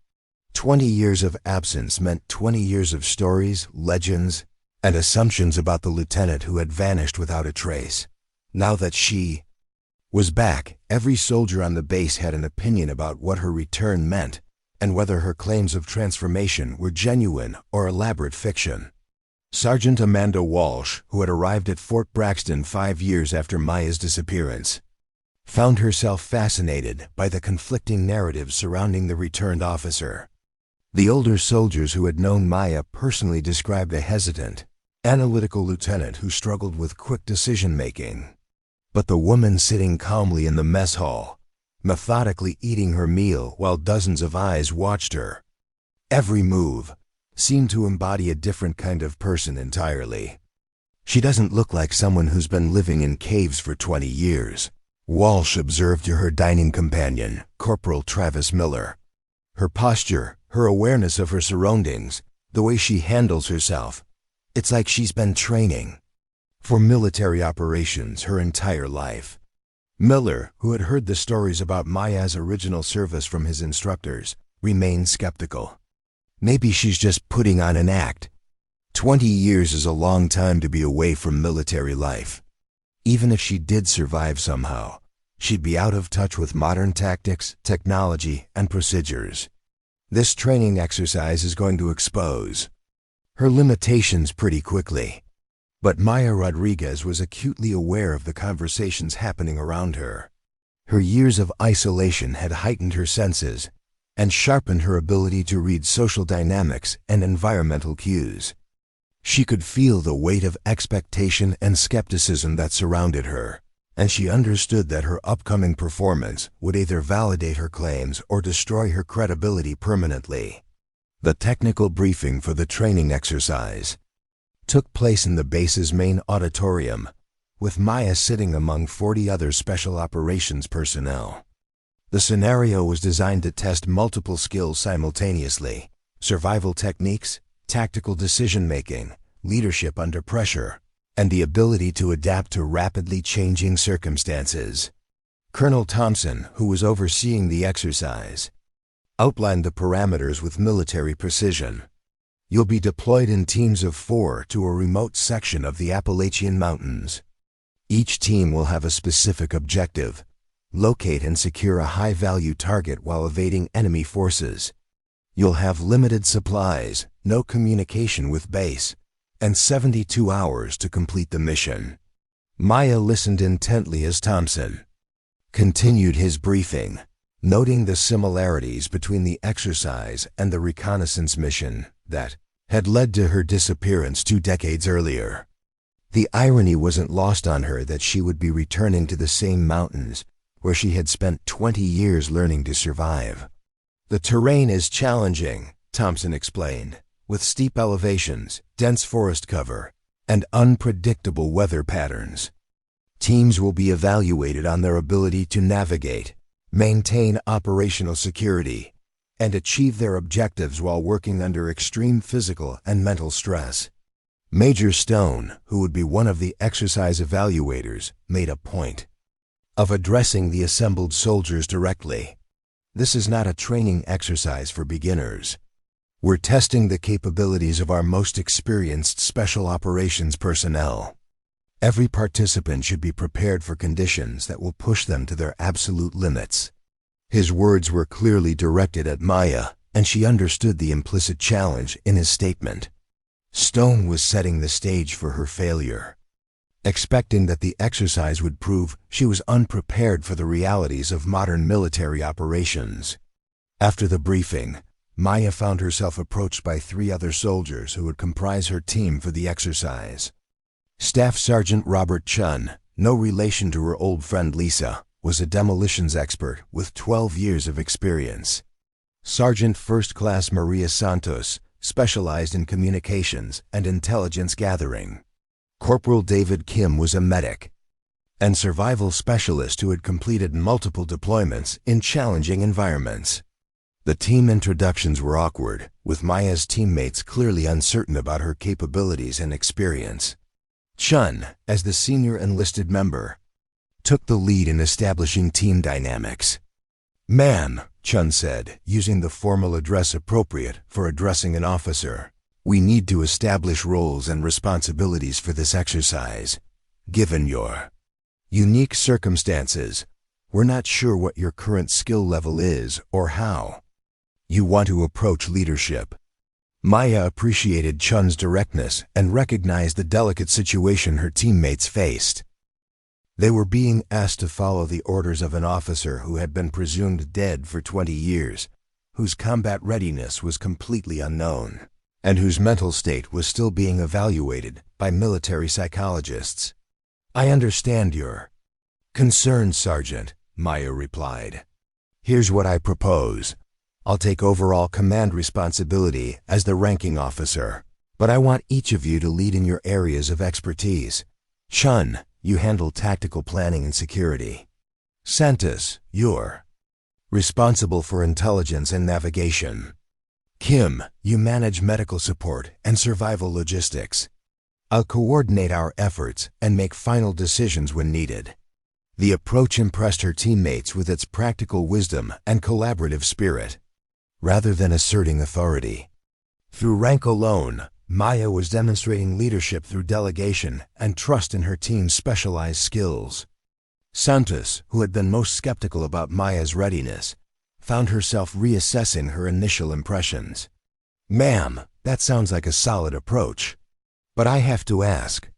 Speaker 1: 20 years of absence meant 20 years of stories, legends, and assumptions about the lieutenant who had vanished without a trace. Now that she was back, every soldier on the base had an opinion about what her return meant and whether her claims of transformation were genuine or elaborate fiction. Sergeant Amanda Walsh, who had arrived at Fort Braxton 5 years after Maya's disappearance, found herself fascinated by the conflicting narratives surrounding the returned officer. The older soldiers who had known Maya personally described a hesitant, analytical lieutenant who struggled with quick decision-making. But the woman sitting calmly in the mess hall, methodically eating her meal while dozens of eyes watched her every move, seemed to embody a different kind of person entirely. "She doesn't look like someone who's been living in caves for 20 years, Walsh observed to her dining companion, Corporal Travis Miller. "Her posture, her awareness of her surroundings, the way she handles herself, it's like she's been training for military operations her entire life." Miller, who had heard the stories about Maya's original service from his instructors, remained skeptical. "Maybe she's just putting on an act. 20 years is a long time to be away from military life. Even if she did survive somehow, she'd be out of touch with modern tactics, technology, and procedures. This training exercise is going to expose her limitations pretty quickly." But Maya Rodriguez was acutely aware of the conversations happening around her. Her years of isolation had heightened her senses and sharpened her ability to read social dynamics and environmental cues. She could feel the weight of expectation and skepticism that surrounded her, and she understood that her upcoming performance would either validate her claims or destroy her credibility permanently. The technical briefing for the training exercise took place in the base's main auditorium, with Maya sitting among 40 other special operations personnel. The scenario was designed to test multiple skills simultaneously: survival techniques, tactical decision-making, leadership under pressure, and the ability to adapt to rapidly changing circumstances. Colonel Thompson, who was overseeing the exercise, outlined the parameters with military precision. "You'll be deployed in teams of 4 to a remote section of the Appalachian Mountains. Each team will have a specific objective: locate and secure a high-value target while evading enemy forces. You'll have limited supplies, no communication with base, and 72 hours to complete the mission." Maya listened intently as Thompson continued his briefing, noting the similarities between the exercise and the reconnaissance mission that had led to her disappearance 2 decades earlier. The irony wasn't lost on her that she would be returning to the same mountains where she had spent 20 years learning to survive. "The terrain is challenging," Thompson explained, "with steep elevations, dense forest cover, and unpredictable weather patterns. Teams will be evaluated on their ability to navigate, maintain operational security, and achieve their objectives while working under extreme physical and mental stress." Major Stone, who would be one of the exercise evaluators, made a point of addressing the assembled soldiers directly. "This is not a training exercise for beginners. We're testing the capabilities of our most experienced special operations personnel. Every participant should be prepared for conditions that will push them to their absolute limits. His words were clearly directed at Maya, and she understood the implicit challenge in his statement. Stone was setting the stage for her failure. Expecting that the exercise would prove she was unprepared for the realities of modern military operations. After the briefing, Maya found herself approached by 3 other soldiers who would comprise her team for the exercise. Staff Sergeant Robert Chun, no relation to her old friend Lisa, was a demolitions expert with 12 years of experience. Sergeant First Class Maria Santos specialized in communications and intelligence gathering. Corporal David Kim was a medic and survival specialist who had completed multiple deployments in challenging environments. The team introductions were awkward, with Maya's teammates clearly uncertain about her capabilities and experience. Chun, as the senior enlisted member, took the lead in establishing team dynamics. "Man," Chun said, using the formal address appropriate for addressing an officer, "we need to establish roles and responsibilities for this exercise. Given your unique circumstances, we're not sure what your current skill level is or how you want to approach leadership." Maya appreciated Chun's directness and recognized the delicate situation her teammates faced. They were being asked to follow the orders of an officer who had been presumed dead for 20 years, whose combat readiness was completely unknown, and whose mental state was still being evaluated by military psychologists. "I understand your concern, Sergeant," Maya replied. "Here's what I propose. I'll take overall command responsibility as the ranking officer, but I want each of you to lead in your areas of expertise. Chun, you handle tactical planning and security. Santos, you're responsible for intelligence and navigation. Kim, you manage medical support and survival logistics. I'll coordinate our efforts and make final decisions when needed." The approach impressed her teammates with its practical wisdom and collaborative spirit, rather than asserting authority. Through rank alone, Maya was demonstrating leadership through delegation and trust in her team's specialized skills. Santos, who had been most skeptical about Maya's readiness, found herself reassessing her initial impressions. "Ma'am, that sounds like a solid approach. But I have to ask,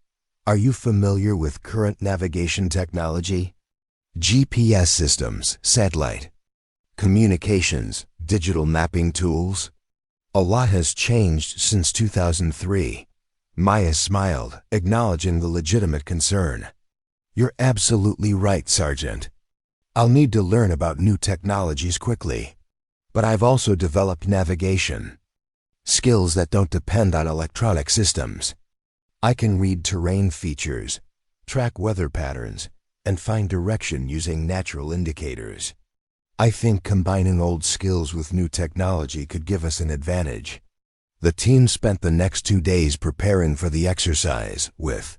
Speaker 1: are you familiar with current navigation technology? GPS systems, satellite communications, digital mapping tools? A lot has changed since 2003. Maya smiled, acknowledging the legitimate concern. "You're absolutely right, Sergeant. I'll need to learn about new technologies quickly. But I've also developed navigation skills that don't depend on electronic systems. I can read terrain features, track weather patterns, and find direction using natural indicators. I think combining old skills with new technology could give us an advantage." The team spent the next 2 days preparing for the exercise, with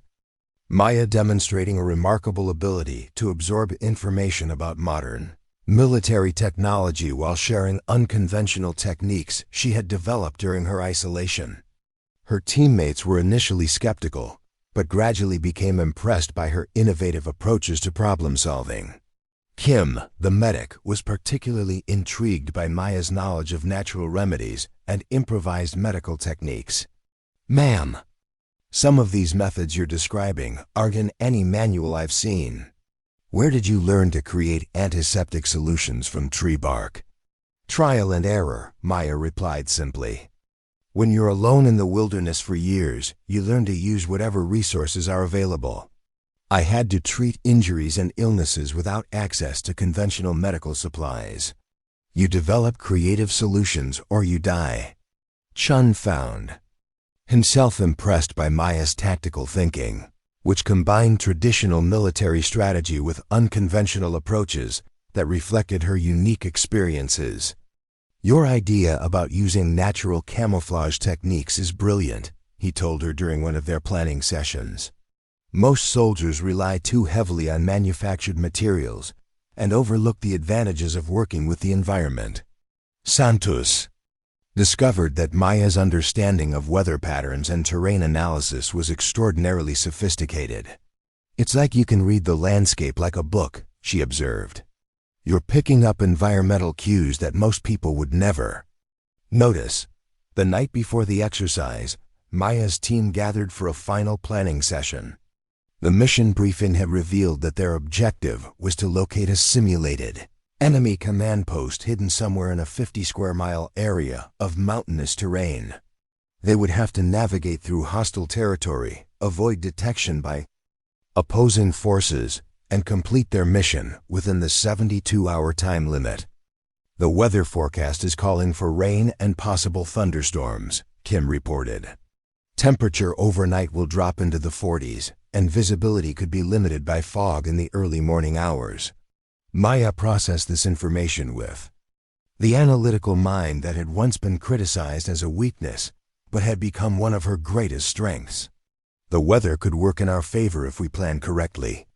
Speaker 1: Maya demonstrating a remarkable ability to absorb information about modern military technology while sharing unconventional techniques she had developed during her isolation. Her teammates were initially skeptical, but gradually became impressed by her innovative approaches to problem solving. Kim, the medic, was particularly intrigued by Maya's knowledge of natural remedies and improvised medical techniques. "Ma'am, some of these methods you're describing aren't in any manual I've seen. Where did you learn to create antiseptic solutions from tree bark?" "Trial and error," Maya replied simply. "When you're alone in the wilderness for years, you learn to use whatever resources are available. I had to treat injuries and illnesses without access to conventional medical supplies. You develop creative solutions or you die." Chun found himself impressed by Maya's tactical thinking, which combined traditional military strategy with unconventional approaches that reflected her unique experiences. "Your idea about using natural camouflage techniques is brilliant," he told her during one of their planning sessions. "Most soldiers rely too heavily on manufactured materials and overlook the advantages of working with the environment." Santos discovered that Maya's understanding of weather patterns and terrain analysis was extraordinarily sophisticated. It's like you can read the landscape like a book, she observed. You're picking up environmental cues that most people would never notice. The night before the exercise, Maya's team gathered for a final planning session. The mission briefing had revealed that their objective was to locate a simulated enemy command post hidden somewhere in a 50-square-mile area of mountainous terrain. They would have to navigate through hostile territory, avoid detection by opposing forces, and complete their mission within the 72-hour time limit. The weather forecast is calling for rain and possible thunderstorms, Kim reported. Temperature overnight will drop into the 40s, and visibility could be limited by fog in the early morning hours. Maya processed this information with the analytical mind that had once been criticized as a weakness, but had become one of her greatest strengths. The weather could work in our favor if we plan correctly.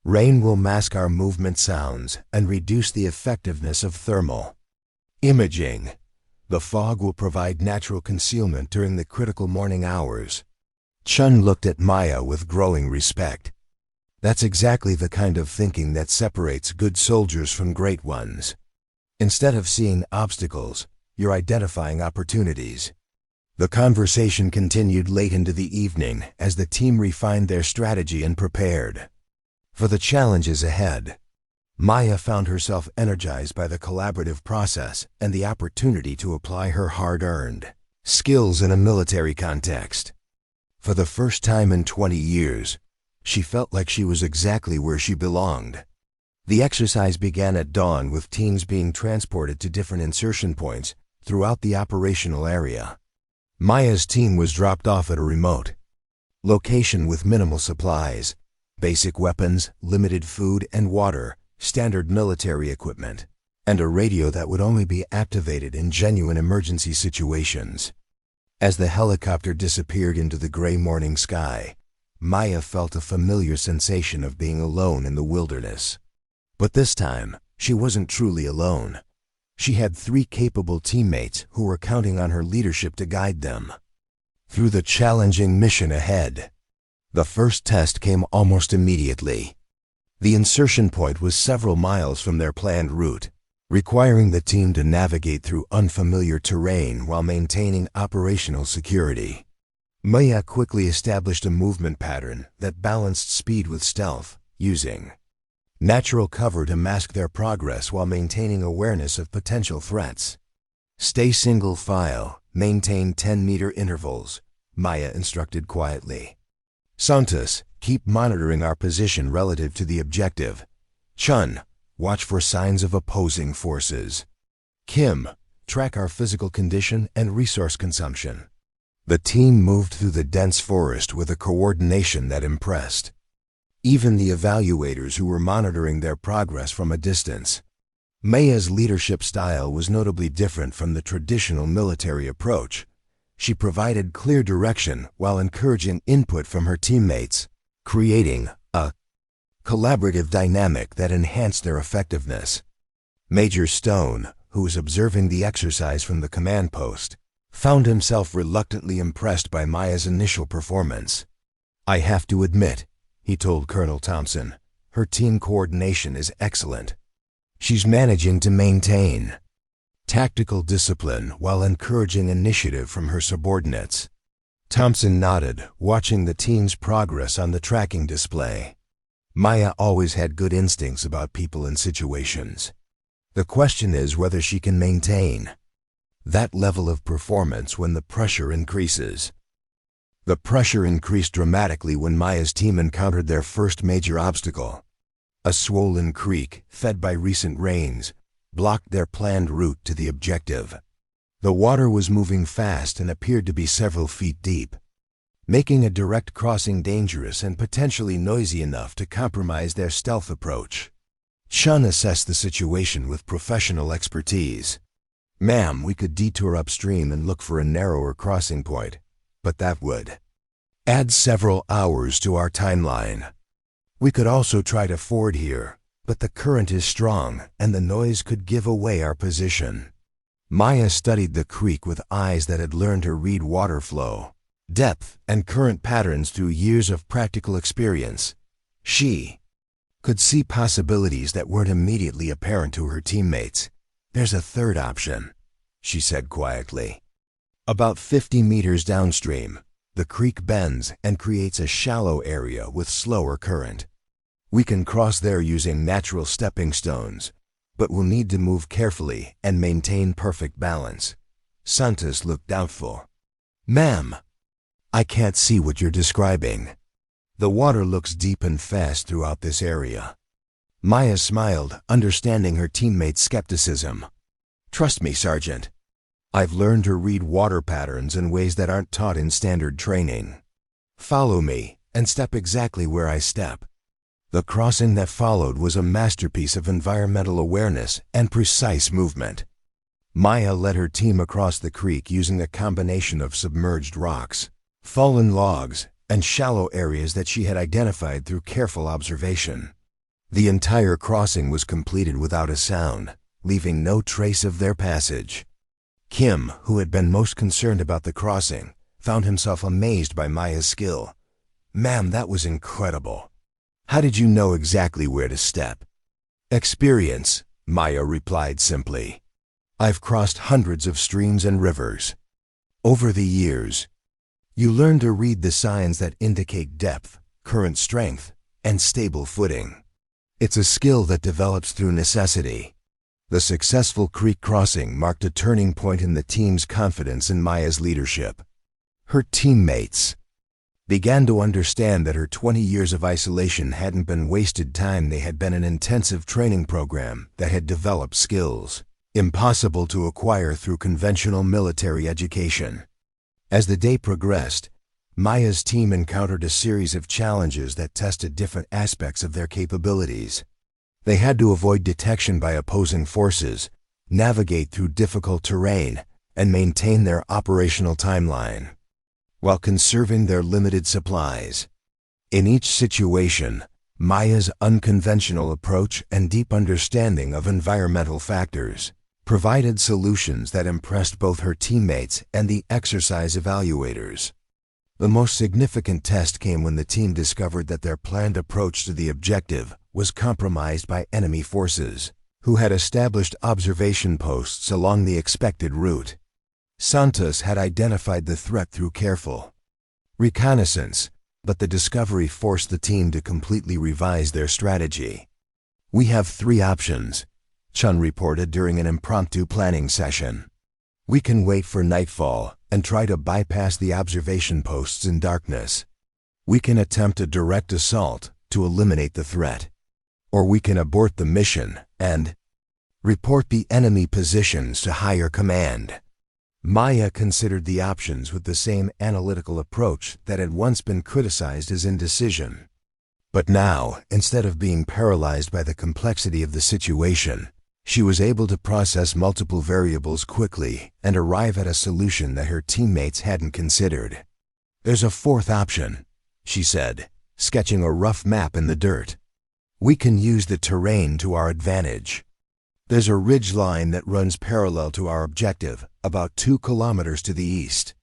Speaker 1: Rain will mask our movement sounds and reduce the effectiveness of thermal imaging. The fog will provide natural concealment during the critical morning hours. Chun looked at Maya with growing respect. That's exactly the kind of thinking that separates good soldiers from great ones. Instead of seeing obstacles, you're identifying opportunities. The conversation continued late into the evening as the team refined their strategy and prepared for the challenges ahead. Maya found herself energized by the collaborative process and the opportunity to apply her hard-earned skills in a military context. For the first time in 20 years, she felt like she was exactly where she belonged. The exercise began at dawn with teams being transported to different insertion points throughout the operational area. Maya's team was dropped off at a remote location with minimal supplies, basic weapons, limited food and water, standard military equipment, and a radio that would only be activated in genuine emergency situations. As the helicopter disappeared into the gray morning sky, Maya felt a familiar sensation of being alone in the wilderness. But this time, she wasn't truly alone. She had 3 capable teammates who were counting on her leadership to guide them through the challenging mission ahead. The first test came almost immediately. The insertion point was several miles from their planned route, requiring the team to navigate through unfamiliar terrain while maintaining operational security. Maya quickly established a movement pattern that balanced speed with stealth, using natural cover to mask their progress while maintaining awareness of potential threats. Stay single file, maintain 10-meter intervals, Maya instructed quietly. Santos, keep monitoring our position relative to the objective. Chun, watch for signs of opposing forces. Kim, track our physical condition and resource consumption. The team moved through the dense forest with a coordination that impressed even the evaluators who were monitoring their progress from a distance. Maya's leadership style was notably different from the traditional military approach. She provided clear direction while encouraging input from her teammates, creating a collaborative dynamic that enhanced their effectiveness. Major Stone, who was observing the exercise from the command post, found himself reluctantly impressed by Maya's initial performance. "I have to admit," he told Colonel Thompson, "her team coordination is excellent. She's managing to maintain tactical discipline while encouraging initiative from her subordinates." Thompson nodded, watching the team's progress on the tracking display. Maya always had good instincts about people and situations. The question is whether she can maintain that level of performance when the pressure increases. The pressure increased dramatically when Maya's team encountered their first major obstacle. A swollen creek, fed by recent rains, blocked their planned route to the objective. The water was moving fast and appeared to be several feet deep, making a direct crossing dangerous and potentially noisy enough to compromise their stealth approach. Chun assessed the situation with professional expertise. "Ma'am, we could detour upstream and look for a narrower crossing point, but that would add several hours to our timeline. We could also try to ford here, but the current is strong and the noise could give away our position." Maya studied the creek with eyes that had learned to read water flow, depth, and current patterns through years of practical experience. She could see possibilities that weren't immediately apparent to her teammates. "There's a third option," she said quietly. "About 50 meters downstream, the creek bends and creates a shallow area with slower current. We can cross there using natural stepping stones, but we'll need to move carefully and maintain perfect balance." Santos looked doubtful. "Ma'am, I can't see what you're describing. The water looks deep and fast throughout this area." Maya smiled, understanding her teammate's skepticism. "Trust me, Sergeant. I've learned to read water patterns in ways that aren't taught in standard training. Follow me and step exactly where I step." The crossing that followed was a masterpiece of environmental awareness and precise movement. Maya led her team across the creek using a combination of submerged rocks, fallen logs, and shallow areas that she had identified through careful observation. The entire crossing was completed without a sound, leaving no trace of their passage. Kim, who had been most concerned about the crossing, found himself amazed by Maya's skill. "Ma'am, that was incredible. How did you know exactly where to step?" "Experience," Maya replied simply. "I've crossed hundreds of streams and rivers. Over the years, you learn to read the signs that indicate depth, current strength, and stable footing. It's a skill that develops through necessity." The successful creek crossing marked a turning point in the team's confidence in Maya's leadership. Her teammates began to understand that her 20 years of isolation hadn't been wasted time. They had been an intensive training program that had developed skills impossible to acquire through conventional military education. As the day progressed, Maya's team encountered a series of challenges that tested different aspects of their capabilities. They had to avoid detection by opposing forces, navigate through difficult terrain, and maintain their operational timeline, while conserving their limited supplies. In each situation, Maya's unconventional approach and deep understanding of environmental factors provided solutions that impressed both her teammates and the exercise evaluators. The most significant test came when the team discovered that their planned approach to the objective was compromised by enemy forces, who had established observation posts along the expected route. Santos had identified the threat through careful reconnaissance, but the discovery forced the team to completely revise their strategy. "We have 3 options," Chun reported during an impromptu planning session. "We can wait for nightfall and try to bypass the observation posts in darkness. We can attempt a direct assault to eliminate the threat. Or we can abort the mission and report the enemy positions to higher command." Maya considered the options with the same analytical approach that had once been criticized as indecision. But now, instead of being paralyzed by the complexity of the situation, she was able to process multiple variables quickly and arrive at a solution that her teammates hadn't considered. "There's a 4th option," she said, sketching a rough map in the dirt. "We can use the terrain to our advantage. There's a ridge line that runs parallel to our objective, about 2 kilometers to the east.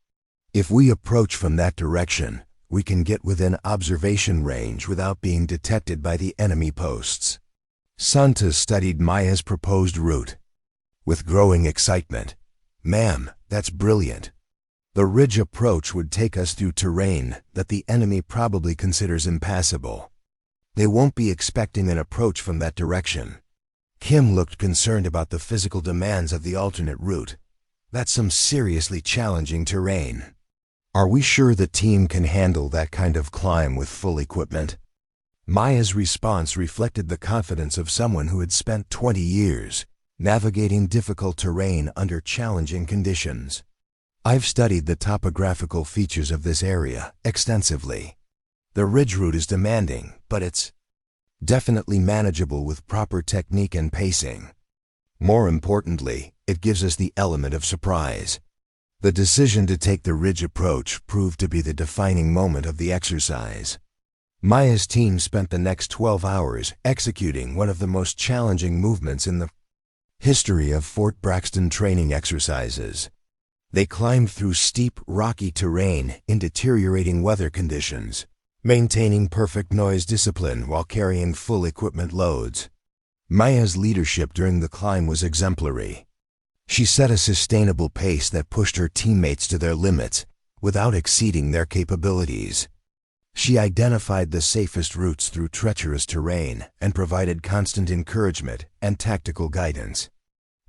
Speaker 1: If we approach from that direction, we can get within observation range without being detected by the enemy posts." Santos studied Maya's proposed route with growing excitement. "Ma'am, that's brilliant. The ridge approach would take us through terrain that the enemy probably considers impassable. They won't be expecting an approach from that direction." Kim looked concerned about the physical demands of the alternate route. "That's some seriously challenging terrain. Are we sure the team can handle that kind of climb with full equipment?" Maya's response reflected the confidence of someone who had spent 20 years navigating difficult terrain under challenging conditions. "I've studied the topographical features of this area extensively. The ridge route is demanding, but it's definitely manageable with proper technique and pacing. More importantly, it gives us the element of surprise." The decision to take the ridge approach proved to be the defining moment of the exercise. Maya's team spent the next 12 hours executing one of the most challenging movements in the history of Fort Braxton training exercises. They climbed through steep, rocky terrain in deteriorating weather conditions, maintaining perfect noise discipline while carrying full equipment loads. Maya's leadership during the climb was exemplary. She set a sustainable pace that pushed her teammates to their limits without exceeding their capabilities. She identified the safest routes through treacherous terrain and provided constant encouragement and tactical guidance.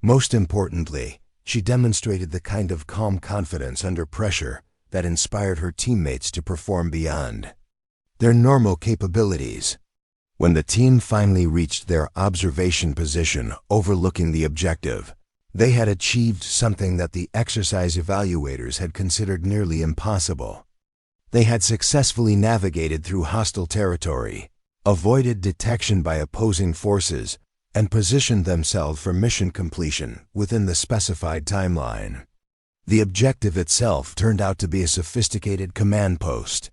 Speaker 1: Most importantly, she demonstrated the kind of calm confidence under pressure that inspired her teammates to perform beyond their normal capabilities. When the team finally reached their observation position overlooking the objective, they had achieved something that the exercise evaluators had considered nearly impossible. They had successfully navigated through hostile territory, avoided detection by opposing forces, and positioned themselves for mission completion within the specified timeline. The objective itself turned out to be a sophisticated command post.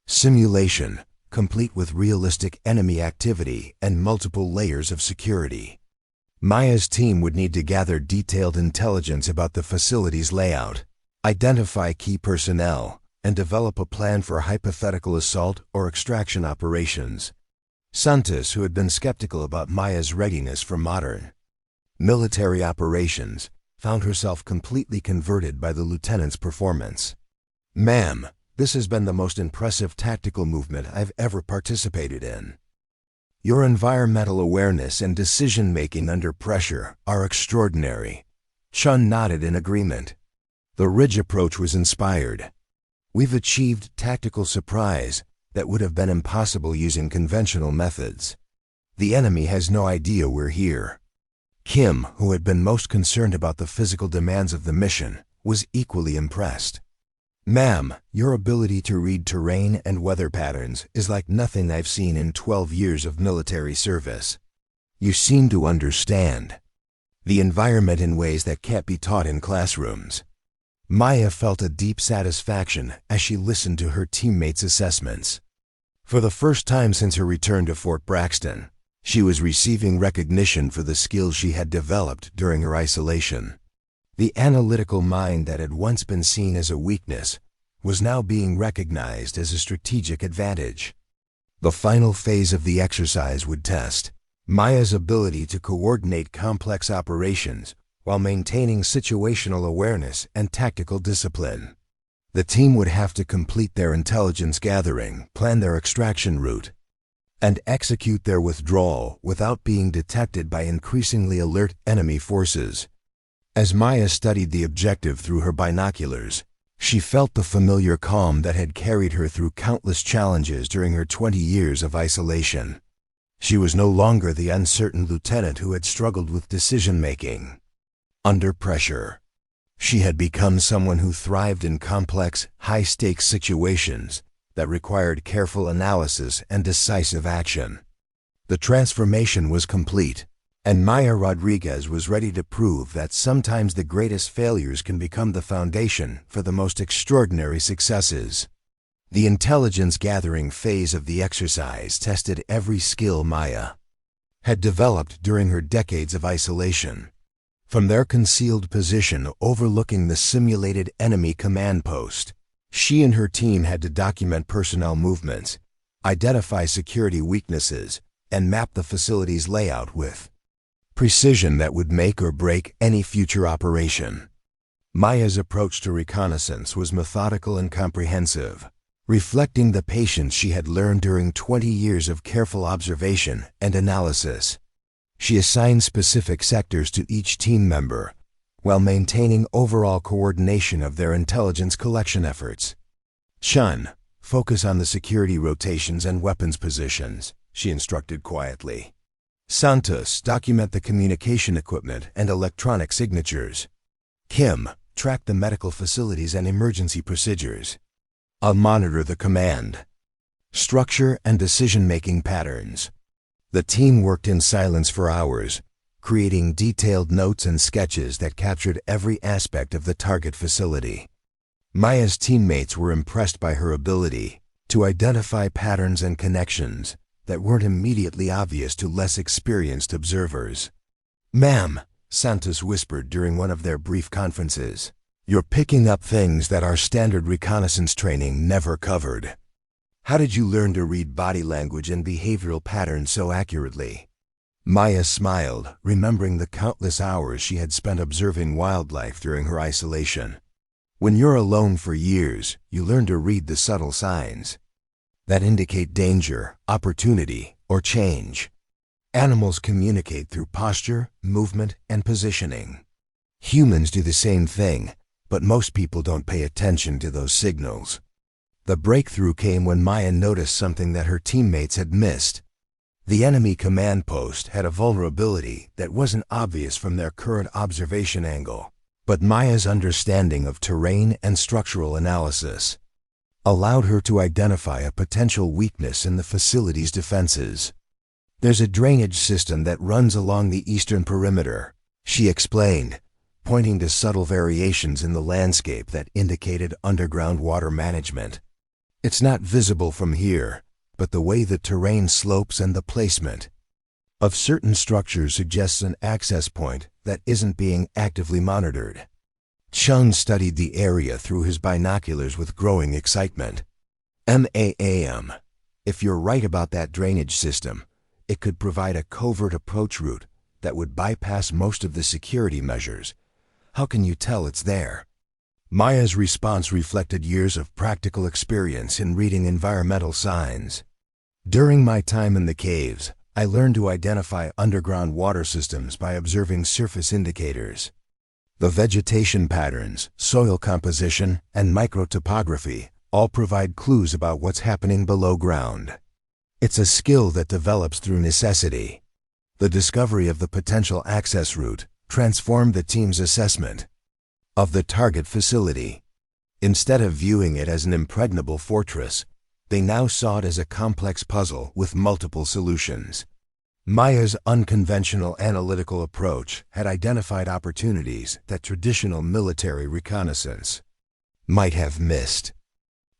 Speaker 1: Simulation, complete with realistic enemy activity and multiple layers of security. Maya's team would need to gather detailed intelligence about the facility's layout, identify key personnel, and develop a plan for hypothetical assault or extraction operations. Santos, who had been skeptical about Maya's readiness for modern military operations, found herself completely converted by the lieutenant's performance. "Ma'am, this has been the most impressive tactical movement I've ever participated in. Your environmental awareness and decision-making under pressure are extraordinary." Chun nodded in agreement. The Ridge approach was inspired. "We've achieved tactical surprise that would have been impossible using conventional methods. The enemy has no idea we're here." Kim, who had been most concerned about the physical demands of the mission, was equally impressed. "Ma'am, your ability to read terrain and weather patterns is like nothing I've seen in 12 years of military service. You seem to understand the environment in ways that can't be taught in classrooms." Maya felt a deep satisfaction as she listened to her teammates' assessments. For the first time since her return to Fort Braxton, she was receiving recognition for the skills she had developed during her isolation. The analytical mind that had once been seen as a weakness was now being recognized as a strategic advantage. The final phase of the exercise would test Maya's ability to coordinate complex operations while maintaining situational awareness and tactical discipline. The team would have to complete their intelligence gathering, plan their extraction route, and execute their withdrawal without being detected by increasingly alert enemy forces. As Maya studied the objective through her binoculars, she felt the familiar calm that had carried her through countless challenges during her 20 years of isolation. She was no longer the uncertain lieutenant who had struggled with decision-making under pressure. She had become someone who thrived in complex, high-stakes situations that required careful analysis and decisive action. The transformation was complete, and Maya Rodriguez was ready to prove that sometimes the greatest failures can become the foundation for the most extraordinary successes. The intelligence-gathering phase of the exercise tested every skill Maya had developed during her decades of isolation. From their concealed position overlooking the simulated enemy command post, she and her team had to document personnel movements, identify security weaknesses, and map the facility's layout with precision that would make or break any future operation. Maya's approach to reconnaissance was methodical and comprehensive, reflecting the patience she had learned during 20 years of careful observation and analysis. She assigned specific sectors to each team member, while maintaining overall coordination of their intelligence collection efforts. "Chun, focus on the security rotations and weapons positions," she instructed quietly. "Santos, document the communication equipment and electronic signatures. Kim, track the medical facilities and emergency procedures. I'll monitor the command structure and decision-making patterns." The team worked in silence for hours, creating detailed notes and sketches that captured every aspect of the target facility. Maya's teammates were impressed by her ability to identify patterns and connections that weren't immediately obvious to less experienced observers. "Ma'am," Santos whispered during one of their brief conferences, "you're picking up things that our standard reconnaissance training never covered." How did you learn to read body language and behavioral patterns so accurately? Maya smiled, remembering the countless hours she had spent observing wildlife during her isolation. When you're alone for years, you learn to read the subtle signs that indicate danger, opportunity, or change. Animals communicate through posture, movement, and positioning. Humans do the same thing, but most people don't pay attention to those signals. The breakthrough came when Maya noticed something that her teammates had missed. The enemy command post had a vulnerability that wasn't obvious from their current observation angle, but Maya's understanding of terrain and structural analysis allowed her to identify a potential weakness in the facility's defenses. There's a drainage system that runs along the eastern perimeter, she explained, pointing to subtle variations in the landscape that indicated underground water management. It's not visible from here, but the way the terrain slopes and the placement of certain structures suggests an access point that isn't being actively monitored. Chun studied the area through his binoculars with growing excitement. MAAM. If you're right about that drainage system, it could provide a covert approach route that would bypass most of the security measures. How can you tell it's there? Maya's response reflected years of practical experience in reading environmental signs. During my time in the caves, I learned to identify underground water systems by observing surface indicators. The vegetation patterns, soil composition, and microtopography all provide clues about what's happening below ground. It's a skill that develops through necessity. The discovery of the potential access route transformed the team's assessment of the target facility. Instead of viewing it as an impregnable fortress, they now saw it as a complex puzzle with multiple solutions. Maya's unconventional analytical approach had identified opportunities that traditional military reconnaissance might have missed.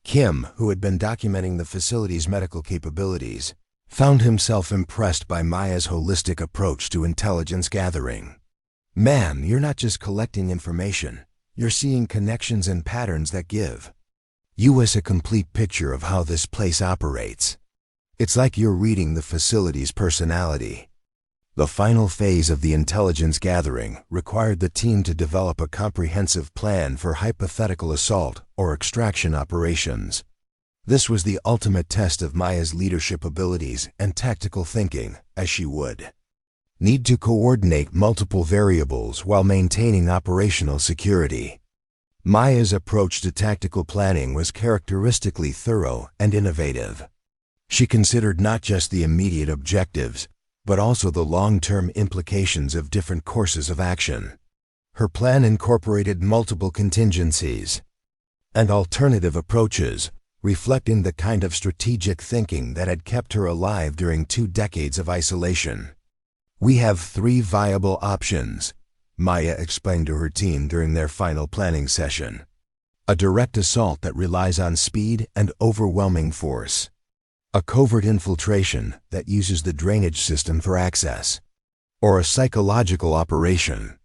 Speaker 1: Kim, who had been documenting the facility's medical capabilities, found himself impressed by Maya's holistic approach to intelligence gathering. "Ma'am, you're not just collecting information, you're seeing connections and patterns that give us a complete picture of how this place operates. It's like you're reading the facility's personality." The final phase of the intelligence gathering required the team to develop a comprehensive plan for hypothetical assault or extraction operations. This was the ultimate test of Maya's leadership abilities and tactical thinking, as she would need to coordinate multiple variables while maintaining operational security. Maya's approach to tactical planning was characteristically thorough and innovative. She considered not just the immediate objectives, but also the long-term implications of different courses of action. Her plan incorporated multiple contingencies and alternative approaches, reflecting the kind of strategic thinking that had kept her alive during 2 decades of isolation. "We have 3 viable options," Maya explained to her team during their final planning session. "A direct assault that relies on speed and overwhelming force. A covert infiltration that uses the drainage system for access. Or a psychological operation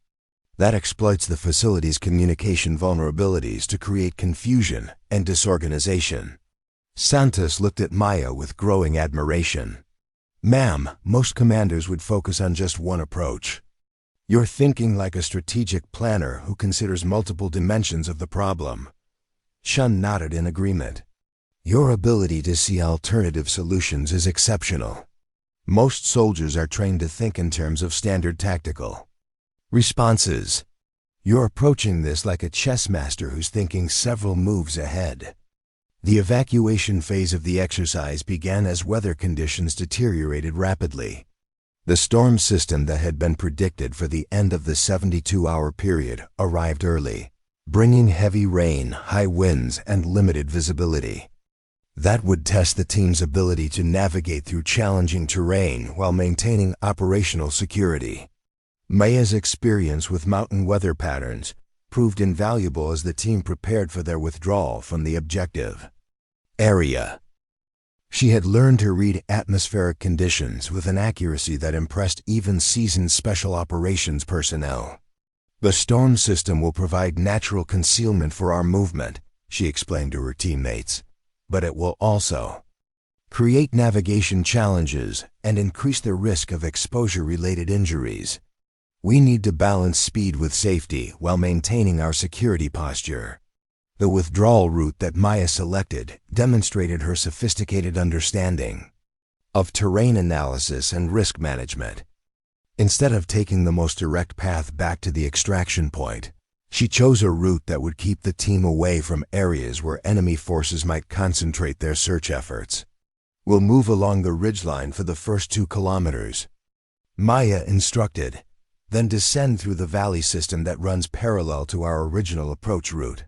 Speaker 1: that exploits the facility's communication vulnerabilities to create confusion and disorganization." Santos looked at Maya with growing admiration. "Ma'am, most commanders would focus on just one approach. You're thinking like a strategic planner who considers multiple dimensions of the problem." Chun nodded in agreement. "Your ability to see alternative solutions is exceptional. Most soldiers are trained to think in terms of standard tactical responses. You're approaching this like a chess master who's thinking several moves ahead." The evacuation phase of the exercise began as weather conditions deteriorated rapidly. The storm system that had been predicted for the end of the 72-hour period arrived early, bringing heavy rain, high winds, and limited visibility. That would test the team's ability to navigate through challenging terrain while maintaining operational security. Maya's experience with mountain weather patterns proved invaluable as the team prepared for their withdrawal from the objective area. She had learned to read atmospheric conditions with an accuracy that impressed even seasoned special operations personnel. "The storm system will provide natural concealment for our movement," she explained to her teammates, "but it will also create navigation challenges, and increase the risk of exposure-related injuries. We need to balance speed with safety while maintaining our security posture. The withdrawal route that Maya selected demonstrated her sophisticated understanding of terrain analysis and risk management. Instead of taking the most direct path back to the extraction point, she chose a route that would keep the team away from areas where enemy forces might concentrate their search efforts. "We'll move along the ridgeline for the first 2 kilometers," Maya instructed, "then descend through the valley system that runs parallel to our original approach route.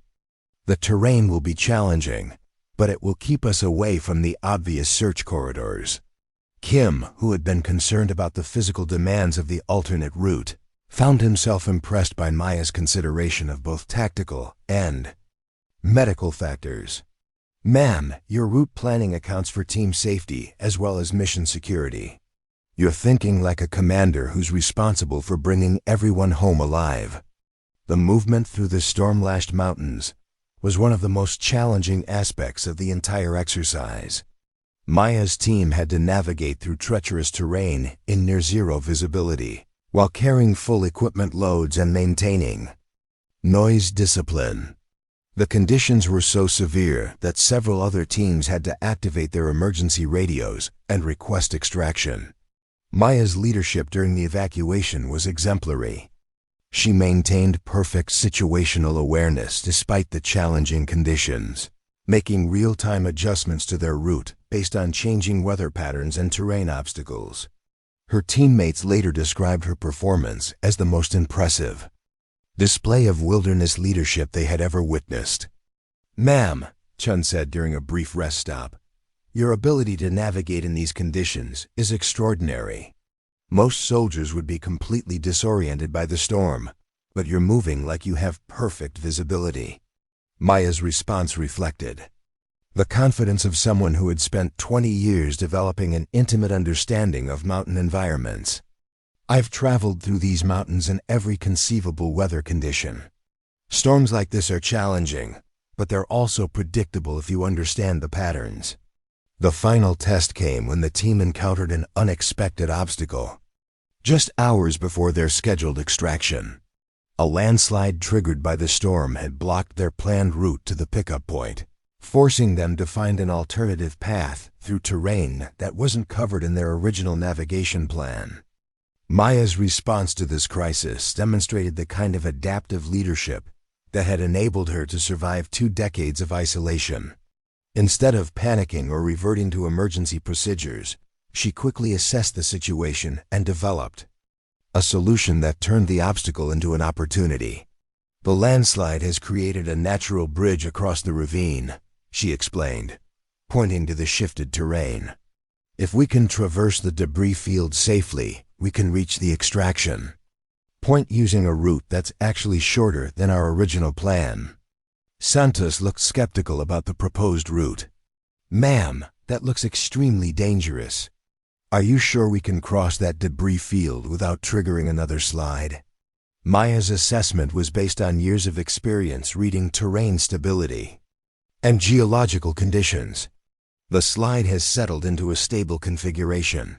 Speaker 1: The terrain will be challenging, but it will keep us away from the obvious search corridors." Kim, who had been concerned about the physical demands of the alternate route, found himself impressed by Maya's consideration of both tactical and medical factors. "Ma'am, your route planning accounts for team safety as well as mission security. You're thinking like a commander who's responsible for bringing everyone home alive." The movement through the storm-lashed mountains was one of the most challenging aspects of the entire exercise. Maya's team had to navigate through treacherous terrain in near-zero visibility, while carrying full equipment loads and maintaining noise discipline. The conditions were so severe that several other teams had to activate their emergency radios and request extraction. Maya's leadership during the evacuation was exemplary. She maintained perfect situational awareness despite the challenging conditions, making real-time adjustments to their route based on changing weather patterns and terrain obstacles. Her teammates later described her performance as the most impressive display of wilderness leadership they had ever witnessed. "Ma'am," Chun said during a brief rest stop, "your ability to navigate in these conditions is extraordinary. Most soldiers would be completely disoriented by the storm, but you're moving like you have perfect visibility." Maya's response reflected the confidence of someone who had spent 20 years developing an intimate understanding of mountain environments. "I've traveled through these mountains in every conceivable weather condition. Storms like this are challenging, but they're also predictable if you understand the patterns." The final test came when the team encountered an unexpected obstacle. Just hours before their scheduled extraction, a landslide triggered by the storm had blocked their planned route to the pickup point, forcing them to find an alternative path through terrain that wasn't covered in their original navigation plan. Maya's response to this crisis demonstrated the kind of adaptive leadership that had enabled her to survive 2 decades of isolation. Instead of panicking or reverting to emergency procedures, she quickly assessed the situation and developed a solution that turned the obstacle into an opportunity. "The landslide has created a natural bridge across the ravine," she explained, pointing to the shifted terrain. "If we can traverse the debris field safely, we can reach the extraction point using a route that's actually shorter than our original plan." Santos looked skeptical about the proposed route. "Ma'am, that looks extremely dangerous. Are you sure we can cross that debris field without triggering another slide?" Maya's assessment was based on years of experience reading terrain stability and geological conditions. The slide has settled into a stable configuration.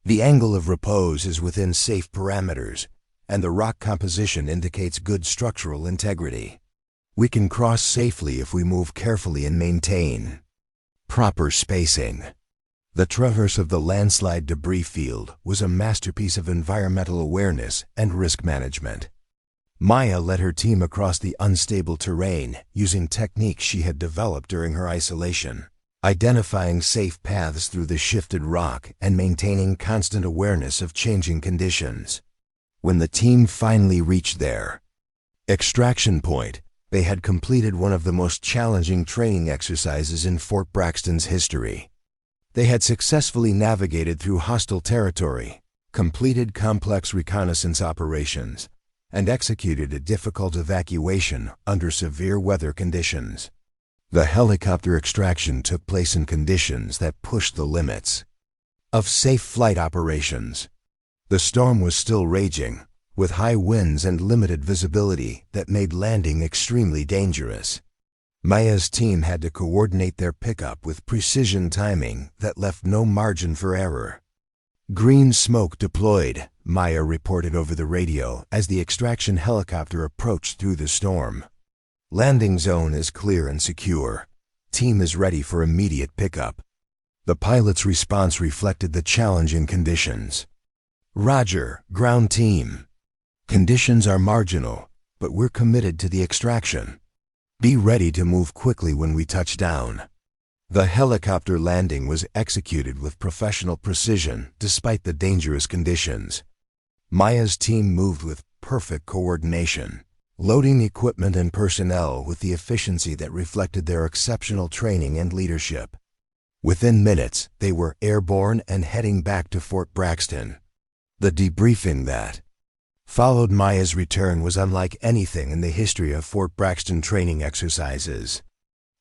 Speaker 1: The angle of repose is within safe parameters, and the rock composition indicates good structural integrity. We can cross safely if we move carefully and maintain proper spacing. The traverse of the landslide debris field was a masterpiece of environmental awareness and risk management. Maya led her team across the unstable terrain using techniques she had developed during her isolation, identifying safe paths through the shifted rock and maintaining constant awareness of changing conditions. When the team finally reached their extraction point, they had completed one of the most challenging training exercises in Fort Braxton's history. They had successfully navigated through hostile territory, completed complex reconnaissance operations, and executed a difficult evacuation under severe weather conditions. The helicopter extraction took place in conditions that pushed the limits of safe flight operations. The storm was still raging, with high winds and limited visibility that made landing extremely dangerous. Maya's team had to coordinate their pickup with precision timing that left no margin for error. "Green smoke deployed," Maya reported over the radio as the extraction helicopter approached through the storm. "Landing zone is clear and secure. Team is ready for immediate pickup." The pilot's response reflected the challenging conditions. "Roger, ground team. Conditions are marginal, but we're committed to the extraction. Be ready to move quickly when we touch down." The helicopter landing was executed with professional precision despite the dangerous conditions. Maya's team moved with perfect coordination, loading equipment and personnel with the efficiency that reflected their exceptional training and leadership. Within minutes, they were airborne and heading back to Fort Braxton. The debriefing that followed Maya's return was unlike anything in the history of Fort Braxton training exercises.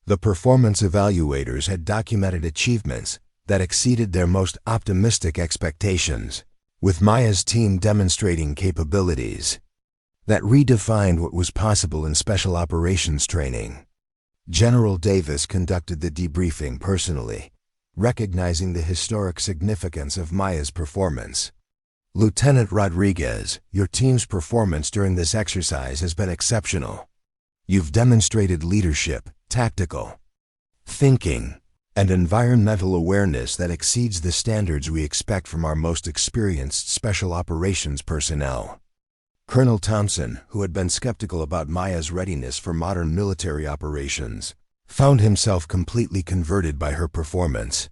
Speaker 1: The performance evaluators had documented achievements that exceeded their most optimistic expectations, with Maya's team demonstrating capabilities that redefined what was possible in special operations training. General Davis conducted the debriefing personally, recognizing the historic significance of Maya's performance. "Lieutenant Rodriguez, your team's performance during this exercise has been exceptional. You've demonstrated leadership, tactical thinking, and environmental awareness that exceeds the standards we expect from our most experienced special operations personnel." Colonel Thompson, who had been skeptical about Maya's readiness for modern military operations, found himself completely converted by her performance.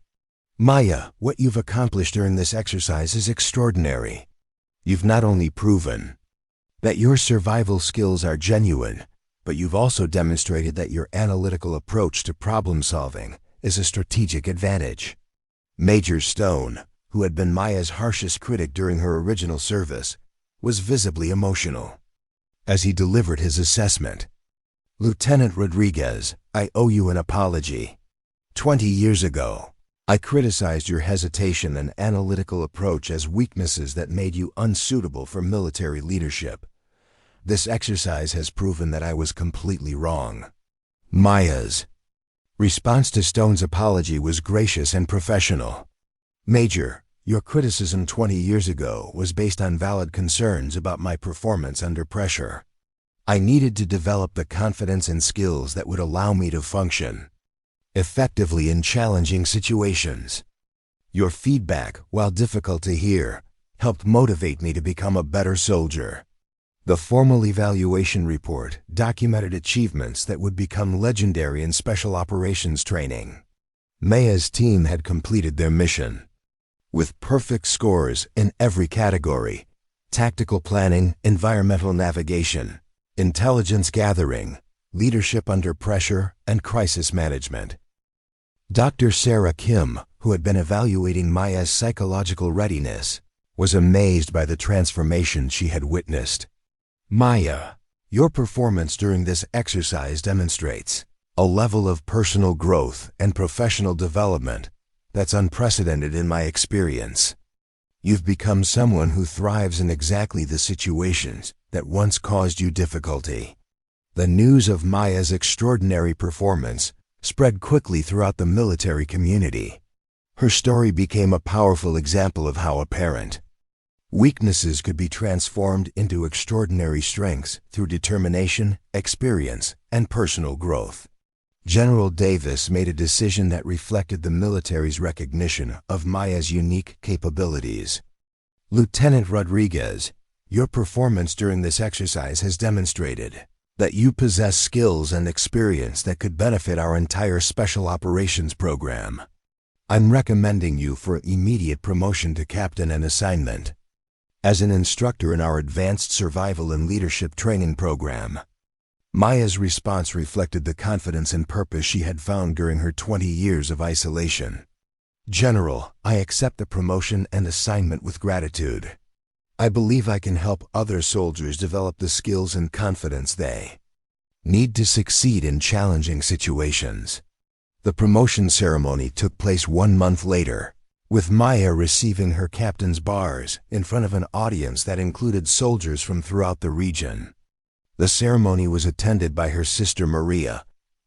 Speaker 1: "Maya, what you've accomplished during this exercise is extraordinary. You've not only proven that your survival skills are genuine, but you've also demonstrated that your analytical approach to problem solving is a strategic advantage." Major Stone, who had been Maya's harshest critic during her original service, was visibly emotional as he delivered his assessment. "Lieutenant Rodriguez, I owe you an apology. 20 years ago, I criticized your hesitation and analytical approach as weaknesses that made you unsuitable for military leadership. This exercise has proven that I was completely wrong." Maya's response to Stone's apology was gracious and professional. "Major, your criticism 20 years ago was based on valid concerns about my performance under pressure. I needed to develop the confidence and skills that would allow me to function effectively in challenging situations. Your feedback, while difficult to hear, helped motivate me to become a better soldier." The formal evaluation report documented achievements that would become legendary in special operations training. Maya's team had completed their mission with perfect scores in every category: tactical planning, environmental navigation, intelligence gathering, leadership under pressure, and crisis management. Dr. Sarah Kim, who had been evaluating Maya's psychological readiness, was amazed by the transformation she had witnessed. "Maya, your performance during this exercise demonstrates a level of personal growth and professional development that's unprecedented in my experience. You've become someone who thrives in exactly the situations that once caused you difficulty." The news of Maya's extraordinary performance spread quickly throughout the military community. Her story became a powerful example of how apparent weaknesses could be transformed into extraordinary strengths through determination, experience, and personal growth. General Davis made a decision that reflected the military's recognition of Maya's unique capabilities. "Lieutenant Rodriguez, your performance during this exercise has demonstrated that you possess skills and experience that could benefit our entire special operations program. I'm recommending you for immediate promotion to captain and assignment as an instructor in our advanced survival and leadership training program." Maya's response reflected the confidence and purpose she had found during her 20 years of isolation. "General, I accept the promotion and assignment with gratitude. I believe I can help other soldiers develop the skills and confidence they need to succeed in challenging situations." The promotion ceremony took place 1 month later, with Maya receiving her captain's bars in front of an audience that included soldiers from throughout the region. The ceremony was attended by her sister Maria,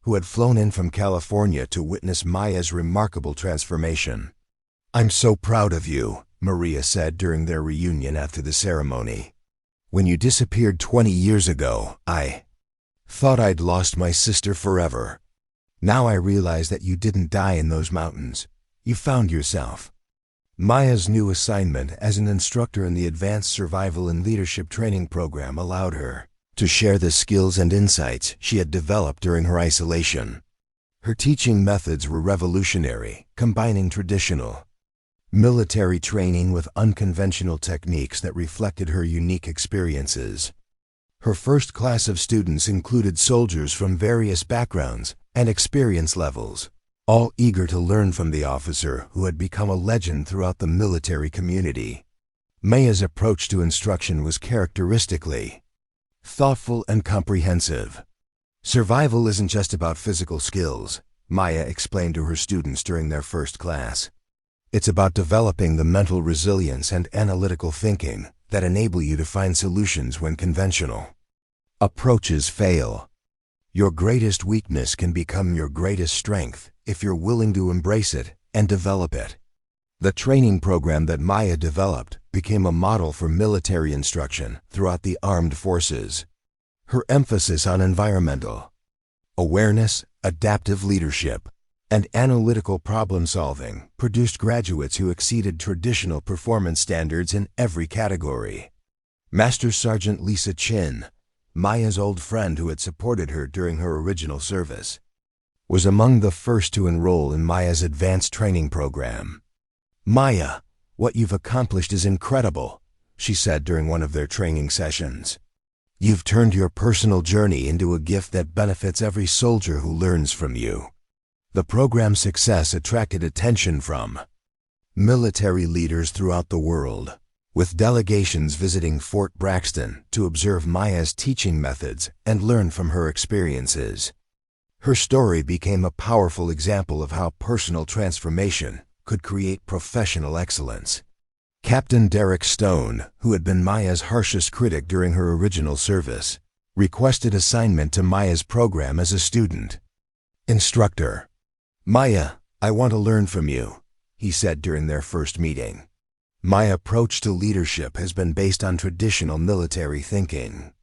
Speaker 1: who had flown in from California to witness Maya's remarkable transformation. "I'm so proud of you," Maria said during their reunion after the ceremony. "When you disappeared 20 years ago, I thought I'd lost my sister forever. Now I realize that you didn't die in those mountains. You found yourself." Maya's new assignment as an instructor in the Advanced Survival and Leadership Training Program allowed her to share the skills and insights she had developed during her isolation. Her teaching methods were revolutionary, combining traditional military training with unconventional techniques that reflected her unique experiences. Her first class of students included soldiers from various backgrounds and experience levels, all eager to learn from the officer who had become a legend throughout the military community. Maya's approach to instruction was characteristically thoughtful and comprehensive. "Survival isn't just about physical skills," Maya explained to her students during their first class. "It's about developing the mental resilience and analytical thinking that enable you to find solutions when conventional approaches fail. Your greatest weakness can become your greatest strength if you're willing to embrace it and develop it." The training program that Maya developed became a model for military instruction throughout the armed forces. Her emphasis on environmental awareness, adaptive leadership, and analytical problem-solving produced graduates who exceeded traditional performance standards in every category. Master Sergeant Lisa Chin, Maya's old friend who had supported her during her original service, was among the first to enroll in Maya's advanced training program. "Maya, what you've accomplished is incredible," she said during one of their training sessions. "You've turned your personal journey into a gift that benefits every soldier who learns from you." The program's success attracted attention from military leaders throughout the world, with delegations visiting Fort Braxton to observe Maya's teaching methods and learn from her experiences. Her story became a powerful example of how personal transformation could create professional excellence. Captain Derek Stone, who had been Maya's harshest critic during her original service, requested assignment to Maya's program as a student. "Instructor, Maya, I want to learn from you," he said during their first meeting. "My approach to leadership has been based on traditional military thinking.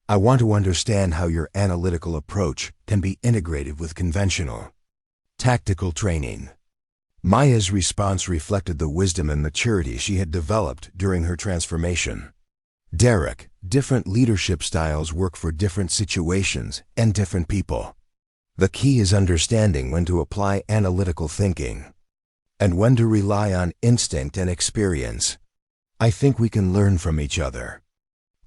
Speaker 1: I want to understand how your analytical approach can be integrated with conventional tactical training." Maya's response reflected the wisdom and maturity she had developed during her transformation. "Derek, different leadership styles work for different situations and different people. The key is understanding when to apply analytical thinking and when to rely on instinct and experience. I think we can learn from each other."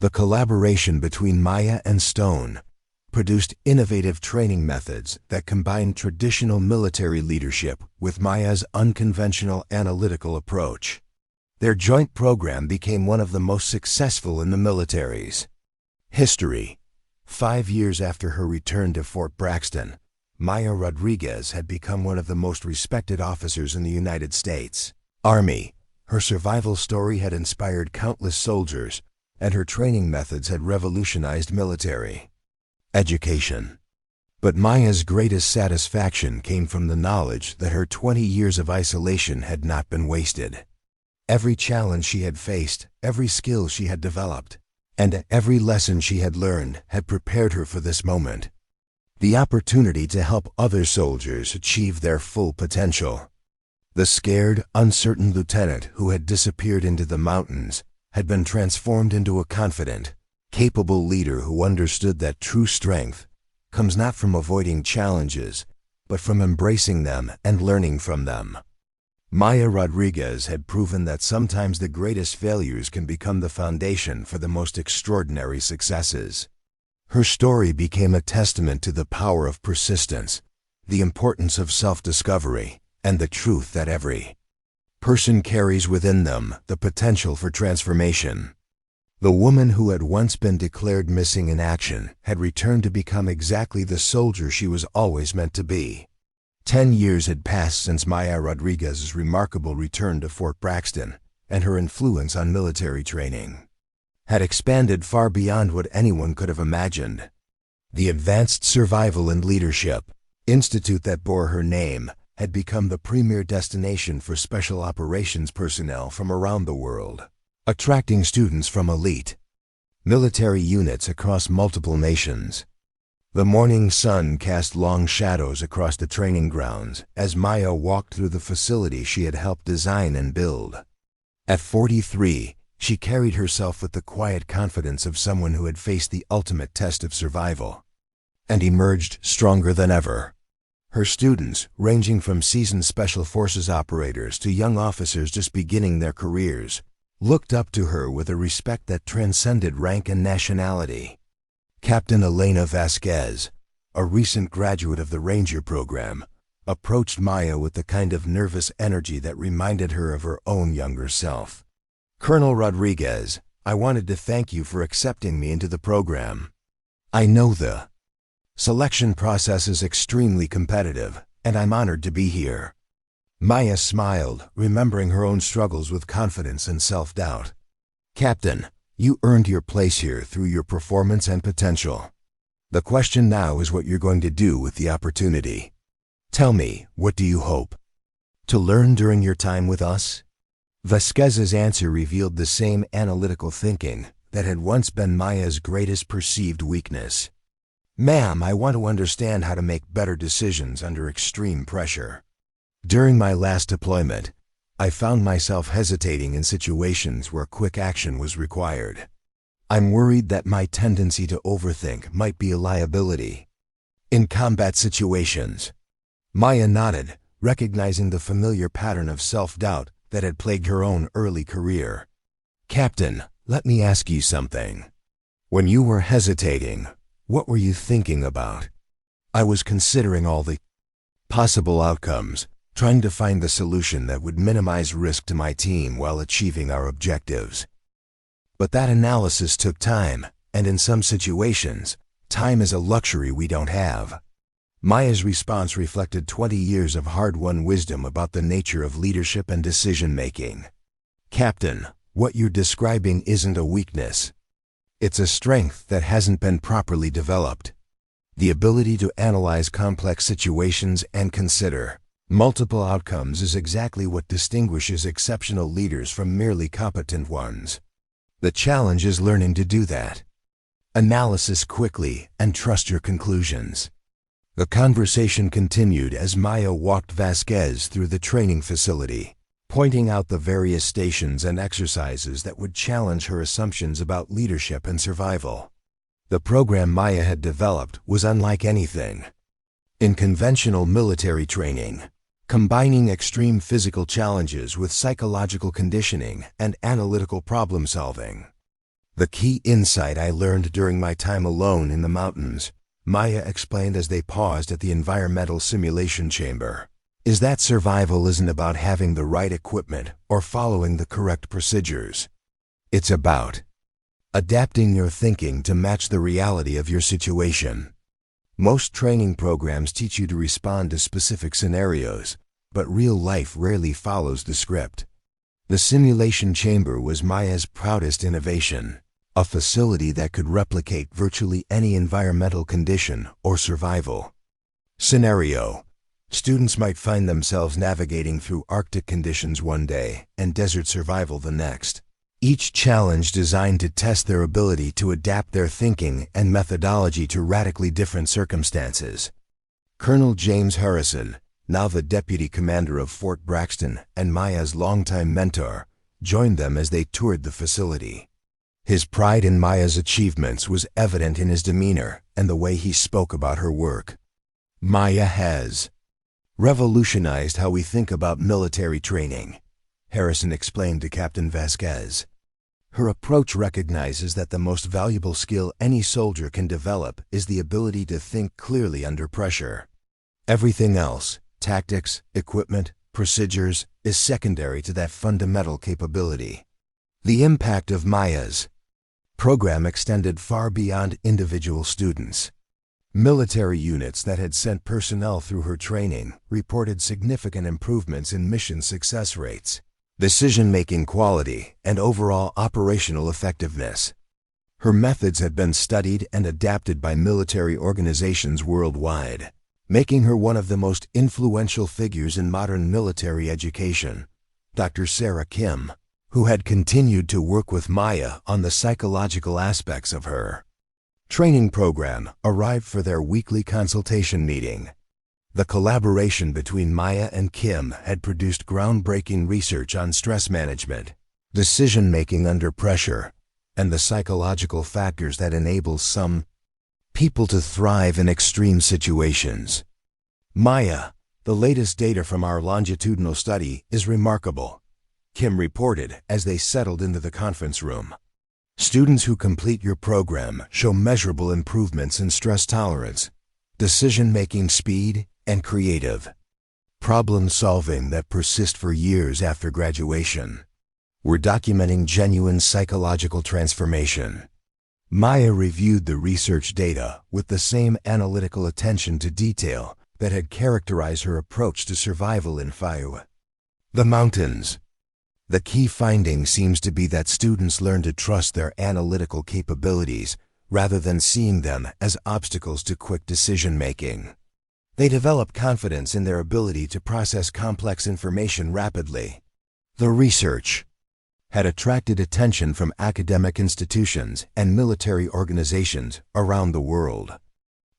Speaker 1: The collaboration between Maya and Stone produced innovative training methods that combined traditional military leadership with Maya's unconventional analytical approach. Their joint program became one of the most successful in the military's history. 5 years after her return to Fort Braxton, Maya Rodriguez had become one of the most respected officers in the United States Army. Her survival story had inspired countless soldiers, and her training methods had revolutionized military education. But Maya's greatest satisfaction came from the knowledge that her 20 years of isolation had not been wasted. Every challenge she had faced, every skill she had developed, and every lesson she had learned had prepared her for this moment. The opportunity to help other soldiers achieve their full potential. The scared, uncertain lieutenant who had disappeared into the mountains had been transformed into a confident, capable leader who understood that true strength comes not from avoiding challenges, but from embracing them and learning from them. Maya Rodriguez had proven that sometimes the greatest failures can become the foundation for the most extraordinary successes. Her story became a testament to the power of persistence, the importance of self-discovery, and the truth that every person carries within them the potential for transformation. The woman who had once been declared missing in action had returned to become exactly the soldier she was always meant to be. 10 years had passed since Maya Rodriguez's remarkable return to Fort Braxton, and her influence on military training had expanded far beyond what anyone could have imagined. The Advanced Survival and Leadership institute that bore her name had become the premier destination for special operations personnel from around the world, attracting students from elite military units across multiple nations. The morning sun cast long shadows across the training grounds as Maya walked through the facility she had helped design and build. At 43, she carried herself with the quiet confidence of someone who had faced the ultimate test of survival and emerged stronger than ever. Her students, ranging from seasoned Special Forces operators to young officers just beginning their careers, looked up to her with a respect that transcended rank and nationality. Captain Elena Vasquez, a recent graduate of the Ranger program, approached Maya with the kind of nervous energy that reminded her of her own younger self. "Colonel Rodriguez, I wanted to thank you for accepting me into the program. I know the selection process is extremely competitive, and I'm honored to be here." Maya smiled, remembering her own struggles with confidence and self-doubt. "Captain, you earned your place here through your performance and potential. The question now is what you're going to do with the opportunity. Tell me, what do you hope to learn during your time with us?" Vasquez's answer revealed the same analytical thinking that had once been Maya's greatest perceived weakness. "Ma'am, I want to understand how to make better decisions under extreme pressure. During my last deployment, I found myself hesitating in situations where quick action was required. I'm worried that my tendency to overthink might be a liability in combat situations." Maya nodded, recognizing the familiar pattern of self-doubt that had plagued her own early career. "Captain, let me ask you something. When you were hesitating, what were you thinking about?" "I was considering all the possible outcomes, trying to find the solution that would minimize risk to my team while achieving our objectives. But that analysis took time, and in some situations, time is a luxury we don't have." Maya's response reflected 20 years of hard-won wisdom about the nature of leadership and decision-making. "Captain, what you're describing isn't a weakness. It's a strength that hasn't been properly developed. The ability to analyze complex situations and consider multiple outcomes is exactly what distinguishes exceptional leaders from merely competent ones. The challenge is learning to do that. Analysis quickly and trust your conclusions." The conversation continued as Maya walked Vasquez through the training facility, pointing out the various stations and exercises that would challenge her assumptions about leadership and survival. The program Maya had developed was unlike anything in conventional military training, combining extreme physical challenges with psychological conditioning and analytical problem-solving. "The key insight I learned during my time alone in the mountains," Maya explained as they paused at the environmental simulation chamber, "is that survival isn't about having the right equipment or following the correct procedures. It's about adapting your thinking to match the reality of your situation. Most training programs teach you to respond to specific scenarios, but real life rarely follows the script." The simulation chamber was Maya's proudest innovation, a facility that could replicate virtually any environmental condition or survival scenario. Students might find themselves navigating through Arctic conditions one day and desert survival the next, each challenge designed to test their ability to adapt their thinking and methodology to radically different circumstances. Colonel James Harrison, now the deputy commander of Fort Braxton and Maya's longtime mentor, joined them as they toured the facility. His pride in Maya's achievements was evident in his demeanor and the way he spoke about her work. "Maya has revolutionized how we think about military training," Harrison explained to Captain Vasquez. "Her approach recognizes that the most valuable skill any soldier can develop is the ability to think clearly under pressure. Everything else, tactics, equipment, procedures, is secondary to that fundamental capability." The impact of Maya's program extended far beyond individual students. Military units that had sent personnel through her training reported significant improvements in mission success rates, decision-making quality, and overall operational effectiveness. Her methods had been studied and adapted by military organizations worldwide, making her one of the most influential figures in modern military education. Dr. Sarah Kim, who had continued to work with Maya on the psychological aspects of her training program, arrived for their weekly consultation meeting. The collaboration between Maya and Kim had produced groundbreaking research on stress management, decision-making under pressure, and the psychological factors that enable some people to thrive in extreme situations. Maya, the latest data from our longitudinal study is remarkable, Kim reported as they settled into the conference room. Students who complete your program show measurable improvements in stress tolerance, decision-making speed, and creative problem-solving that persist for years after graduation. We're documenting genuine psychological transformation. Maya reviewed the research data with the same analytical attention to detail that had characterized her approach to survival in the mountains. The key finding seems to be that students learn to trust their analytical capabilities rather than seeing them as obstacles to quick decision-making. They develop confidence in their ability to process complex information rapidly. The research had attracted attention from academic institutions and military organizations around the world.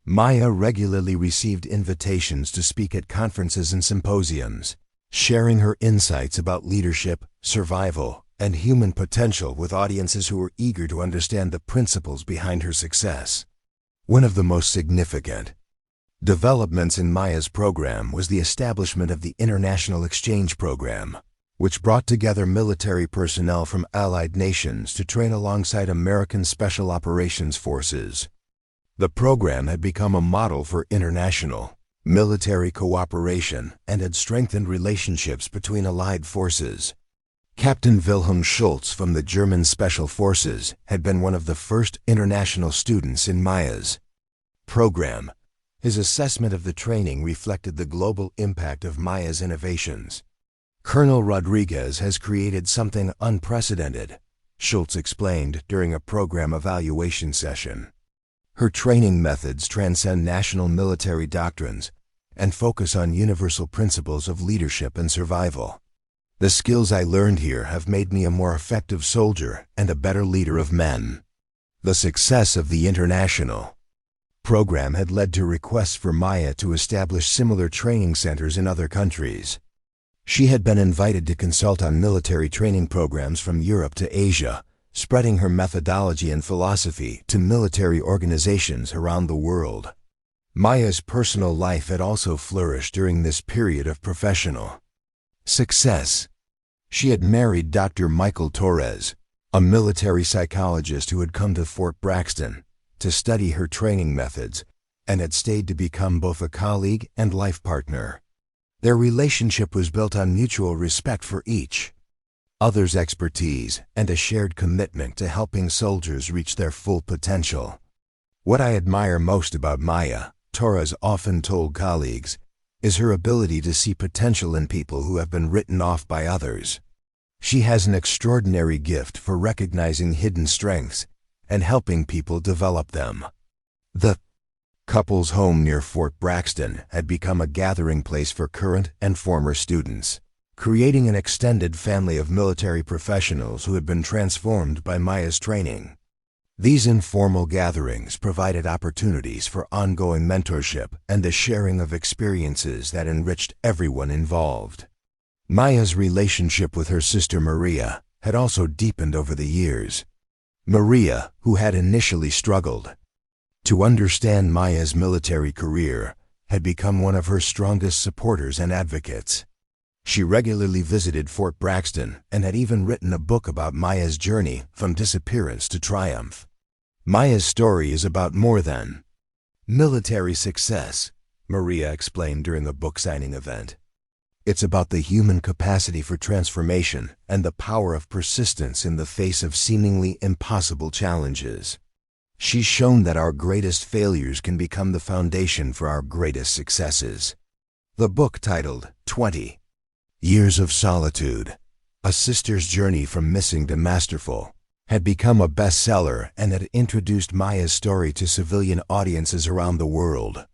Speaker 1: Maya regularly received invitations to speak at conferences and symposiums, sharing her insights about leadership, survival, and human potential with audiences who were eager to understand the principles behind her success. One of the most significant developments in Maya's program was the establishment of the International Exchange Program, which brought together military personnel from allied nations to train alongside American Special Operations Forces. The program had become a model for international military cooperation and had strengthened relationships between allied forces. Captain Wilhelm Schultz from the German Special Forces had been one of the first international students in Maya's program. His assessment of the training reflected the global impact of Maya's innovations. Colonel Rodriguez has created something unprecedented, Schultz explained during a program evaluation session. Her training methods transcend national military doctrines and focus on universal principles of leadership and survival. The skills I learned here have made me a more effective soldier and a better leader of men. The success of the international program had led to requests for Maya to establish similar training centers in other countries. She had been invited to consult on military training programs from Europe to Asia, spreading her methodology and philosophy to military organizations around the world. Maya's personal life had also flourished during this period of professional success. She had married Dr. Michael Torres, a military psychologist who had come to Fort Braxton to study her training methods and had stayed to become both a colleague and life partner. Their relationship was built on mutual respect for each other's expertise and a shared commitment to helping soldiers reach their full potential. What I admire most about Maya, Torres often told colleagues, is her ability to see potential in people who have been written off by others. She has an extraordinary gift for recognizing hidden strengths and helping people develop them. The couple's home near Fort Braxton had become a gathering place for current and former students, creating an extended family of military professionals who had been transformed by Maya's training. These informal gatherings provided opportunities for ongoing mentorship and the sharing of experiences that enriched everyone involved. Maya's relationship with her sister Maria had also deepened over the years. Maria, who had initially struggled to understand Maya's military career, had become one of her strongest supporters and advocates. She regularly visited Fort Braxton and had even written a book about Maya's journey from disappearance to triumph. Maya's story is about more than military success, Maria explained during a book signing event. It's about the human capacity for transformation and the power of persistence in the face of seemingly impossible challenges. She's shown that our greatest failures can become the foundation for our greatest successes. The book, titled 20 Years of Solitude, A Sister's Journey from Missing to Masterful, had become a bestseller and had introduced Maya's story to civilian audiences around the world.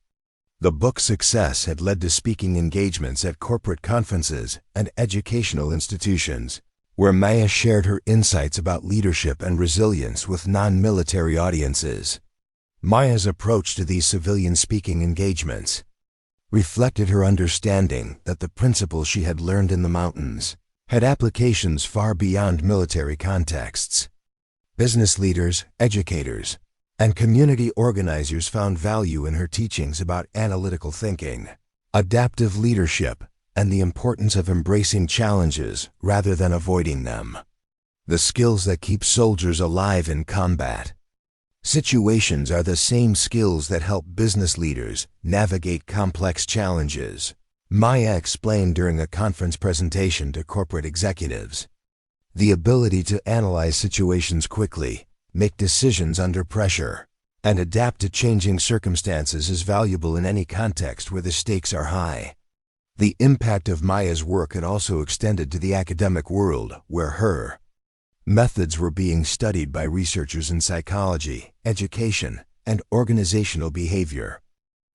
Speaker 1: The book's success had led to speaking engagements at corporate conferences and educational institutions, where Maya shared her insights about leadership and resilience with non-military audiences. Maya's approach to these civilian speaking engagements reflected her understanding that the principles she had learned in the mountains had applications far beyond military contexts. Business leaders, educators, and community organizers found value in her teachings about analytical thinking, adaptive leadership, and the importance of embracing challenges rather than avoiding them. The skills that keep soldiers alive in combat. Situations are the same skills that help business leaders navigate complex challenges, Maya explained during a conference presentation to corporate executives. The ability to analyze situations quickly, make decisions under pressure, and adapt to changing circumstances is valuable in any context where the stakes are high. The impact of Maya's work had also extended to the academic world, where her methods were being studied by researchers in psychology, education, and organizational behavior.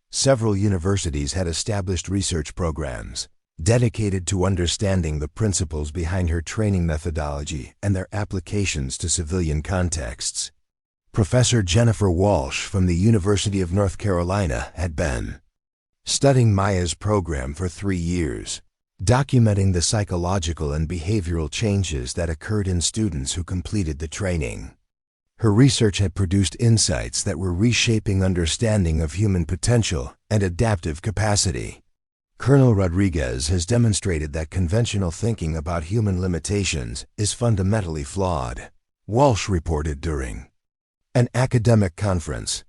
Speaker 1: Several universities had established research programs dedicated to understanding the principles behind her training methodology and their applications to civilian contexts. Professor Jennifer Walsh from the University of North Carolina had been studying Maya's program for 3 years, documenting the psychological and behavioral changes that occurred in students who completed the training. Her research had produced insights that were reshaping understanding of human potential and adaptive capacity. Colonel Rodriguez has demonstrated that conventional thinking about human limitations is fundamentally flawed, Walsh reported during an academic conference.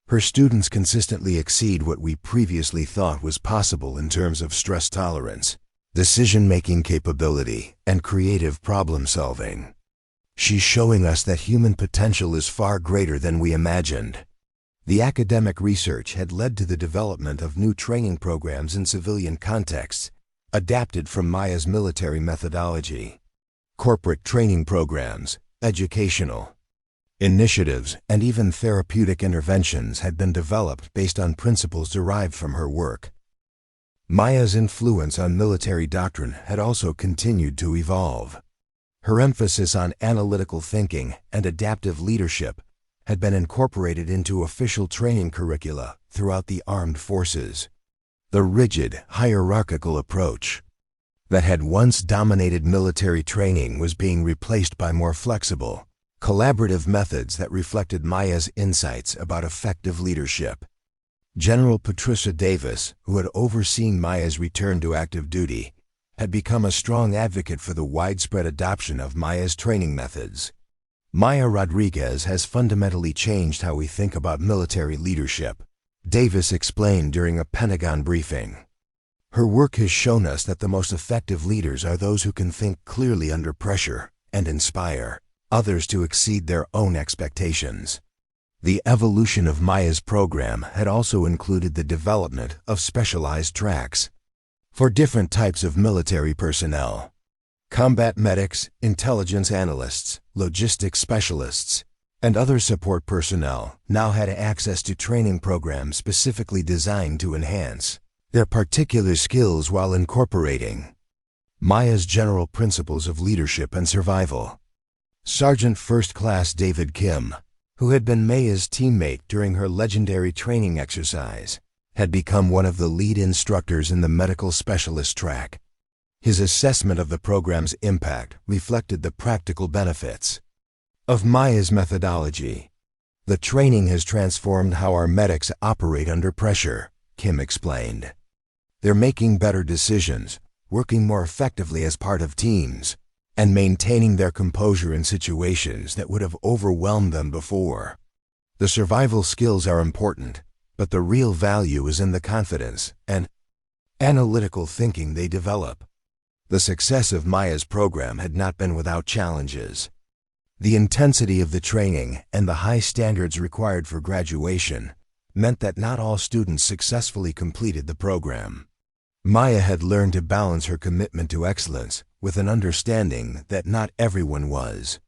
Speaker 1: Her students consistently exceed what we previously thought was possible in terms of stress tolerance, decision-making capability, and creative problem-solving. She's showing us that human potential is far greater than we imagined. The academic research had led to the development of new training programs in civilian contexts, adapted from Maya's military methodology. Corporate training programs, educational initiatives, and even therapeutic interventions had been developed based on principles derived from her work. Maya's influence on military doctrine had also continued to evolve. Her emphasis on analytical thinking and adaptive leadership had been incorporated into official training curricula throughout the armed forces. The rigid, hierarchical approach that had once dominated military training was being replaced by more flexible, collaborative methods that reflected Maya's insights about effective leadership. General Patricia Davis, who had overseen Maya's return to active duty, had become a strong advocate for the widespread adoption of Maya's training methods. Maya Rodriguez has fundamentally changed how we think about military leadership, Davis explained during a Pentagon briefing. Her work has shown us that the most effective leaders are those who can think clearly under pressure and inspire others to exceed their own expectations. The evolution of Maya's program had also included the development of specialized tracks for different types of military personnel. Combat medics, intelligence analysts, logistics specialists, and other support personnel now had access to training programs specifically designed to enhance their particular skills while incorporating Maya's general principles of leadership and survival. Sergeant First Class David Kim, who had been Maya's teammate during her legendary training exercise, had become one of the lead instructors in the medical specialist track. His assessment of the program's impact reflected the practical benefits of Maya's methodology. The training has transformed how our medics operate under pressure, Kim explained. They're making better decisions, working more effectively as part of teams, and maintaining their composure in situations that would have overwhelmed them before. The survival skills are important, but the real value is in the confidence and analytical thinking they develop. The success of Maya's program had not been without challenges. The intensity of the training and the high standards required for graduation meant that not all students successfully completed the program. Maya had learned to balance her commitment to excellence with an understanding that not everyone was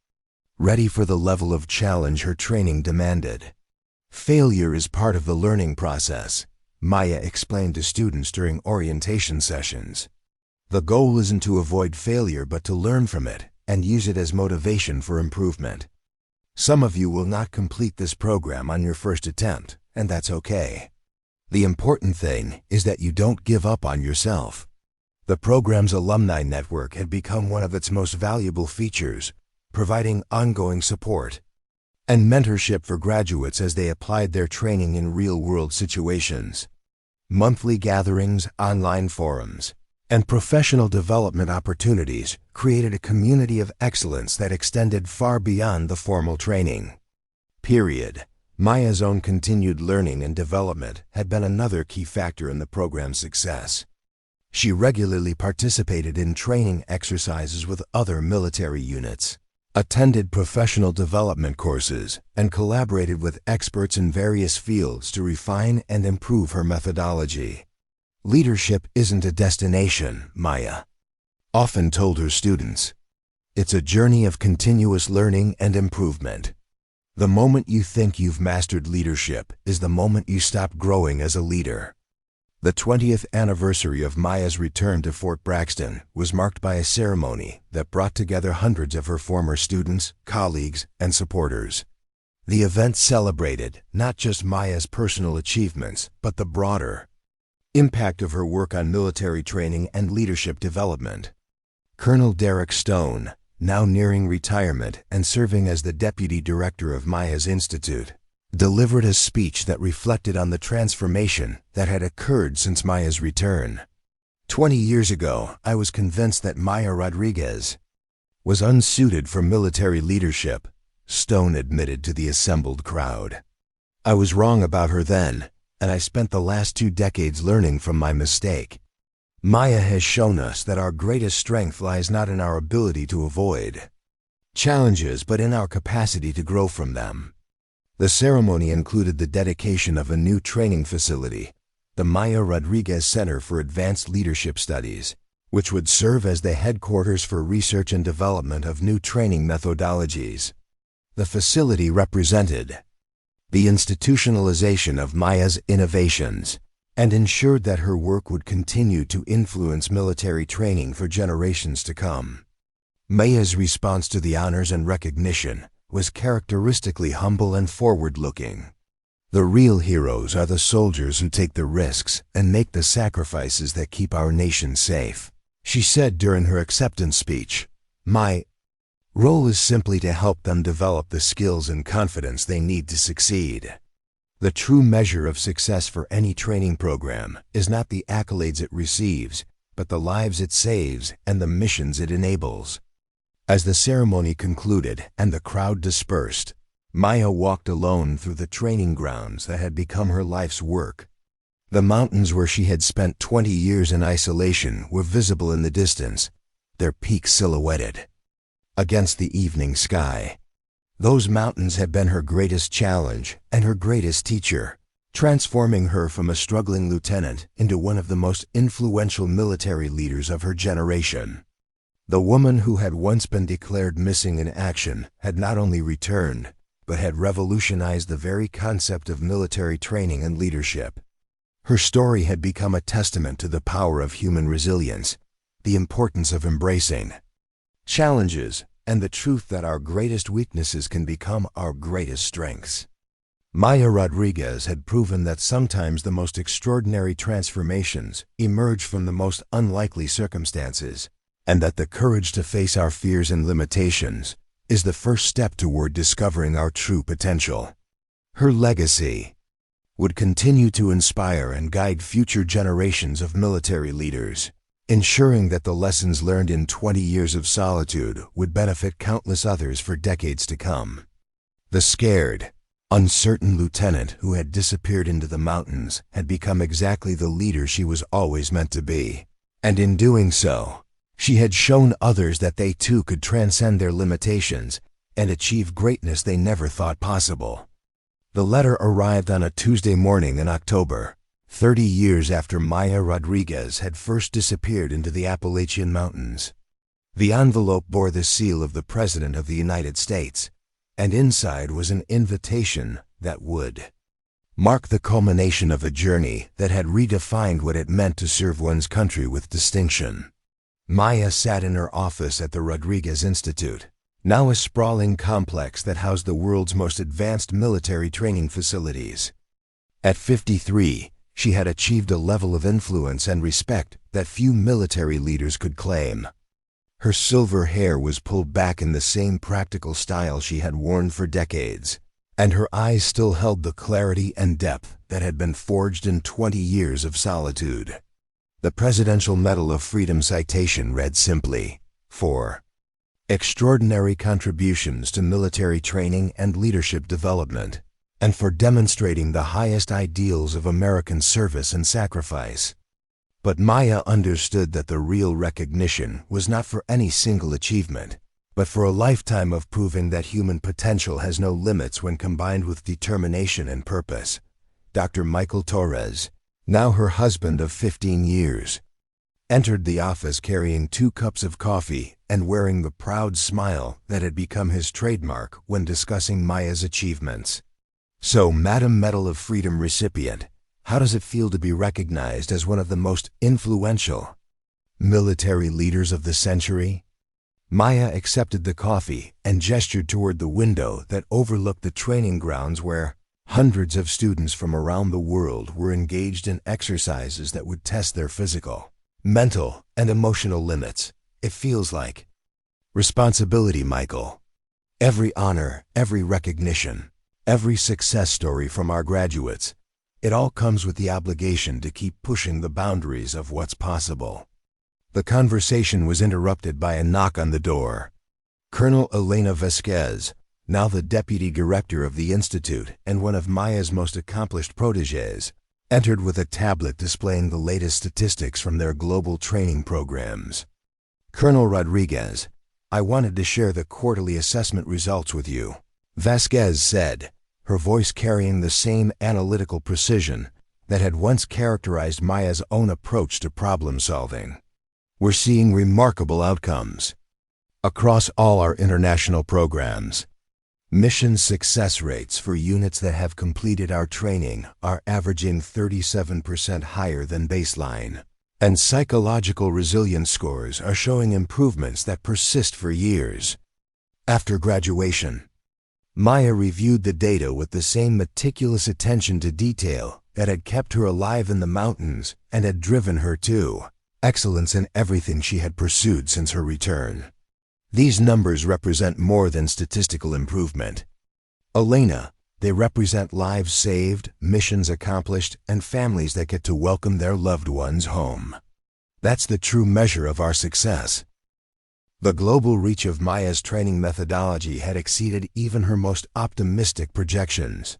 Speaker 1: ready for the level of challenge her training demanded. Failure is part of the learning process, Maya explained to students during orientation sessions. The goal isn't to avoid failure but to learn from it and use it as motivation for improvement. Some of you will not complete this program on your first attempt, and that's okay. The important thing is that you don't give up on yourself. The program's alumni network had become one of its most valuable features, providing ongoing support and mentorship for graduates as they applied their training in real-world situations. Monthly gatherings, online forums, and professional development opportunities created a community of excellence that extended far beyond the formal training. Maya's own continued learning and development had been another key factor in the program's success. She regularly participated in training exercises with other military units, attended professional development courses, and collaborated with experts in various fields to refine and improve her methodology. Leadership isn't a destination, Maya often told her students. It's a journey of continuous learning and improvement. The moment you think you've mastered leadership is the moment you stop growing as a leader. The 20th anniversary of Maya's return to Fort Braxton was marked by a ceremony that brought together hundreds of her former students, colleagues, and supporters. The event celebrated not just Maya's personal achievements, but the broader impact of her work on military training and leadership development. Colonel Derek Stone, now nearing retirement and serving as the deputy director of Maya's Institute, delivered a speech that reflected on the transformation that had occurred since Maya's return. 20 years ago, I was convinced that Maya Rodriguez was unsuited for military leadership, Stone admitted to the assembled crowd. I was wrong about her then, and I spent the last 2 decades learning from my mistake. Maya has shown us that our greatest strength lies not in our ability to avoid challenges, but in our capacity to grow from them. The ceremony included the dedication of a new training facility, the Maya Rodriguez Center for Advanced Leadership Studies, which would serve as the headquarters for research and development of new training methodologies. The facility represented the institutionalization of Maya's innovations and ensured that her work would continue to influence military training for generations to come. Maya's response to the honors and recognition was characteristically humble and forward-looking. The real heroes are the soldiers who take the risks and make the sacrifices that keep our nation safe, she said during her acceptance speech. My role is simply to help them develop the skills and confidence they need to succeed. The true measure of success for any training program is not the accolades it receives, but the lives it saves and the missions it enables. As the ceremony concluded and the crowd dispersed, Maya walked alone through the training grounds that had become her life's work. The mountains where she had spent 20 years in isolation were visible in the distance, their peaks silhouetted against the evening sky. Those mountains had been her greatest challenge and her greatest teacher, transforming her from a struggling lieutenant into one of the most influential military leaders of her generation. The woman who had once been declared missing in action had not only returned, but had revolutionized the very concept of military training and leadership. Her story had become a testament to the power of human resilience, the importance of embracing challenges, and the truth that our greatest weaknesses can become our greatest strengths. Maya Rodriguez had proven that sometimes the most extraordinary transformations emerge from the most unlikely circumstances, and that the courage to face our fears and limitations is the first step toward discovering our true potential. Her legacy would continue to inspire and guide future generations of military leaders, ensuring that the lessons learned in 20 years of solitude would benefit countless others for decades to come. The scared, uncertain lieutenant who had disappeared into the mountains had become exactly the leader she was always meant to be, and in doing so, she had shown others that they too could transcend their limitations and achieve greatness they never thought possible. The letter arrived on a Tuesday morning in October, 30 years after Maya Rodriguez had first disappeared into the Appalachian Mountains. The envelope bore the seal of the President of the United States, and inside was an invitation that would marked the culmination of a journey that had redefined what it meant to serve one's country with distinction. Maya sat in her office at the Rodriguez Institute, now a sprawling complex that housed the world's most advanced military training facilities. At 53, she had achieved a level of influence and respect that few military leaders could claim. Her silver hair was pulled back in the same practical style she had worn for decades, and her eyes still held the clarity and depth that had been forged in 20 years of solitude. The Presidential Medal of Freedom citation read simply, "For extraordinary contributions to military training and leadership development, and for demonstrating the highest ideals of American service and sacrifice." But Maya understood that the real recognition was not for any single achievement, but for a lifetime of proving that human potential has no limits when combined with determination and purpose. Dr. Michael Torres, now her husband of 15 years, entered the office carrying 2 cups of coffee and wearing the proud smile that had become his trademark when discussing Maya's achievements. "So, Madam Medal of Freedom recipient, how does it feel to be recognized as one of the most influential military leaders of the century?" Maya accepted the coffee and gestured toward the window that overlooked the training grounds where hundreds of students from around the world were engaged in exercises that would test their physical, mental, and emotional limits. "It feels like responsibility, Michael. Every honor, every recognition, every success story from our graduates, it all comes with the obligation to keep pushing the boundaries of what's possible." The conversation was interrupted by a knock on the door. Colonel Elena Vasquez, now the deputy director of the Institute and one of Maya's most accomplished protégés, entered with a tablet displaying the latest statistics from their global training programs. "Colonel Rodriguez, I wanted to share the quarterly assessment results with you," Vasquez said, her voice carrying the same analytical precision that had once characterized Maya's own approach to problem solving. "We're seeing remarkable outcomes across all our international programs. Mission success rates for units that have completed our training are averaging 37% higher than baseline, and psychological resilience scores are showing improvements that persist for years." After graduation, Maya reviewed the data with the same meticulous attention to detail that had kept her alive in the mountains and had driven her to excellence in everything she had pursued since her return. These numbers represent more than statistical improvement. Elena, they represent lives saved, missions accomplished, and families that get to welcome their loved ones home. That's the true measure of our success. The global reach of Maya's training methodology had exceeded even her most optimistic projections.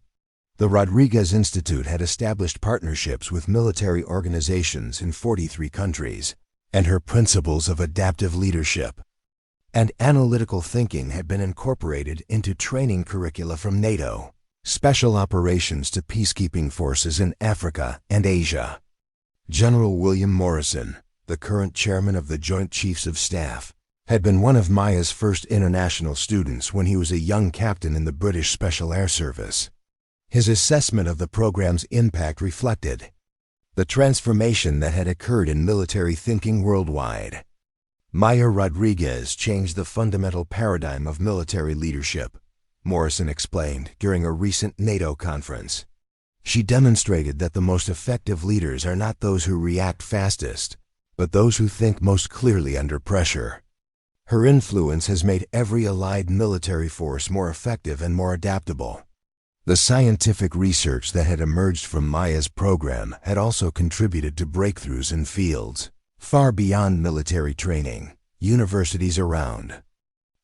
Speaker 1: The Rodriguez Institute had established partnerships with military organizations in 43 countries, and her principles of adaptive leadership and analytical thinking had been incorporated into training curricula from NATO, special operations to peacekeeping forces in Africa and Asia. General William Morrison, the current chairman of the Joint Chiefs of Staff, had been one of Maya's first international students when he was a young captain in the British Special Air Service. His assessment of the program's impact reflected the transformation that had occurred in military thinking worldwide. Maya Rodriguez changed the fundamental paradigm of military leadership, Morrison explained during a recent NATO conference. She demonstrated that the most effective leaders are not those who react fastest, but those who think most clearly under pressure. Her influence has made every allied military force more effective and more adaptable. The scientific research that had emerged from Maya's program had also contributed to breakthroughs in fields far beyond military training. Universities around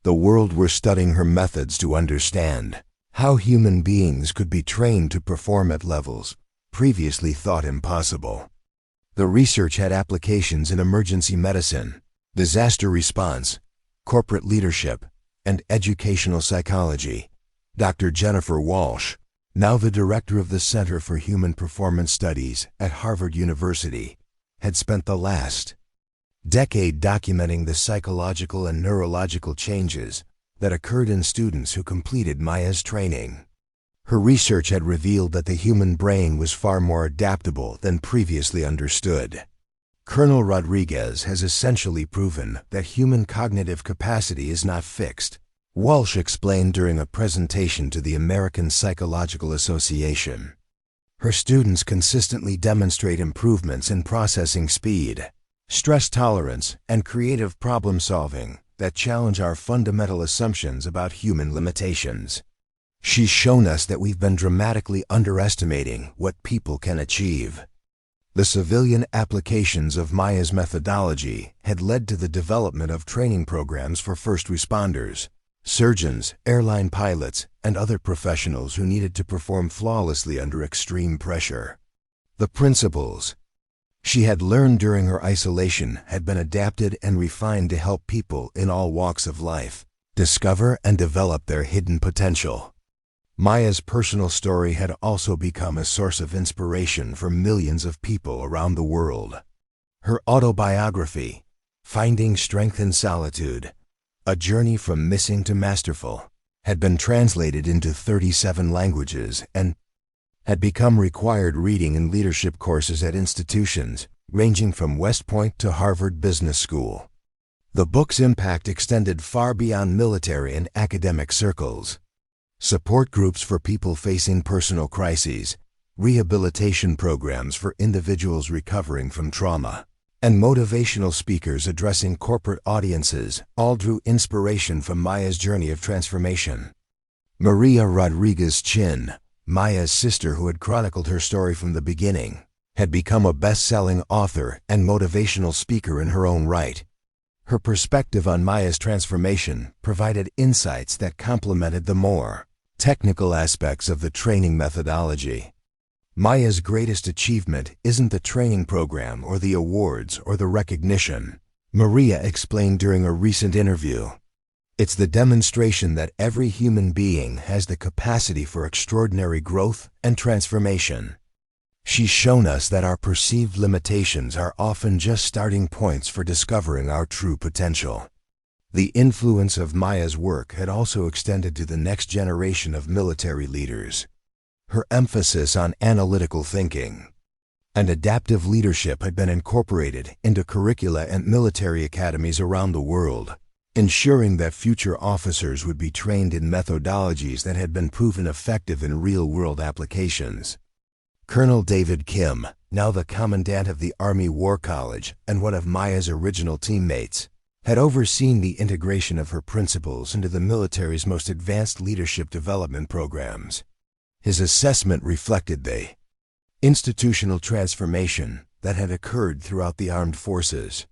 Speaker 1: the world were studying her methods to understand how human beings could be trained to perform at levels previously thought impossible. The research had applications in emergency medicine, disaster response, corporate leadership, and educational psychology. Dr. Jennifer Walsh, now the director of the Center for Human Performance Studies at Harvard University, had spent the last decade documenting the psychological and neurological changes that occurred in students who completed Maya's training. Her research had revealed that the human brain was far more adaptable than previously understood. Colonel Rodriguez has essentially proven that human cognitive capacity is not fixed, Walsh explained during a presentation to the American Psychological Association. Her students consistently demonstrate improvements in processing speed, stress tolerance, and creative problem-solving that challenge our fundamental assumptions about human limitations. She's shown us that we've been dramatically underestimating what people can achieve. The civilian applications of Maya's methodology had led to the development of training programs for first responders, surgeons, airline pilots, and other professionals who needed to perform flawlessly under extreme pressure. The principles she had learned during her isolation had been adapted and refined to help people in all walks of life discover and develop their hidden potential. Maya's personal story had also become a source of inspiration for millions of people around the world. Her autobiography, Finding Strength in Solitude, A Journey from Missing to Masterful, had been translated into 37 languages and had become required reading in leadership courses at institutions ranging from West Point to Harvard Business School. The book's impact extended far beyond military and academic circles. Support groups for people facing personal crises, rehabilitation programs for individuals recovering from trauma, and motivational speakers addressing corporate audiences all drew inspiration from Maya's journey of transformation. Maria Rodriguez Chin, Maya's sister who had chronicled her story from the beginning, had become a best-selling author and motivational speaker in her own right. Her perspective on Maya's transformation provided insights that complemented the more technical aspects of the training methodology. Maya's greatest achievement isn't the training program or the awards or the recognition, Maria explained during a recent interview. It's the demonstration that every human being has the capacity for extraordinary growth and transformation. She's shown us that our perceived limitations are often just starting points for discovering our true potential. The influence of Maya's work had also extended to the next generation of military leaders. Her emphasis on analytical thinking and adaptive leadership had been incorporated into curricula and military academies around the world, ensuring that future officers would be trained in methodologies that had been proven effective in real-world applications. Colonel David Kim, now the commandant of the Army War College and one of Maya's original teammates, had overseen the integration of her principles into the military's most advanced leadership development programs. His assessment reflected the institutional transformation that had occurred throughout the armed forces.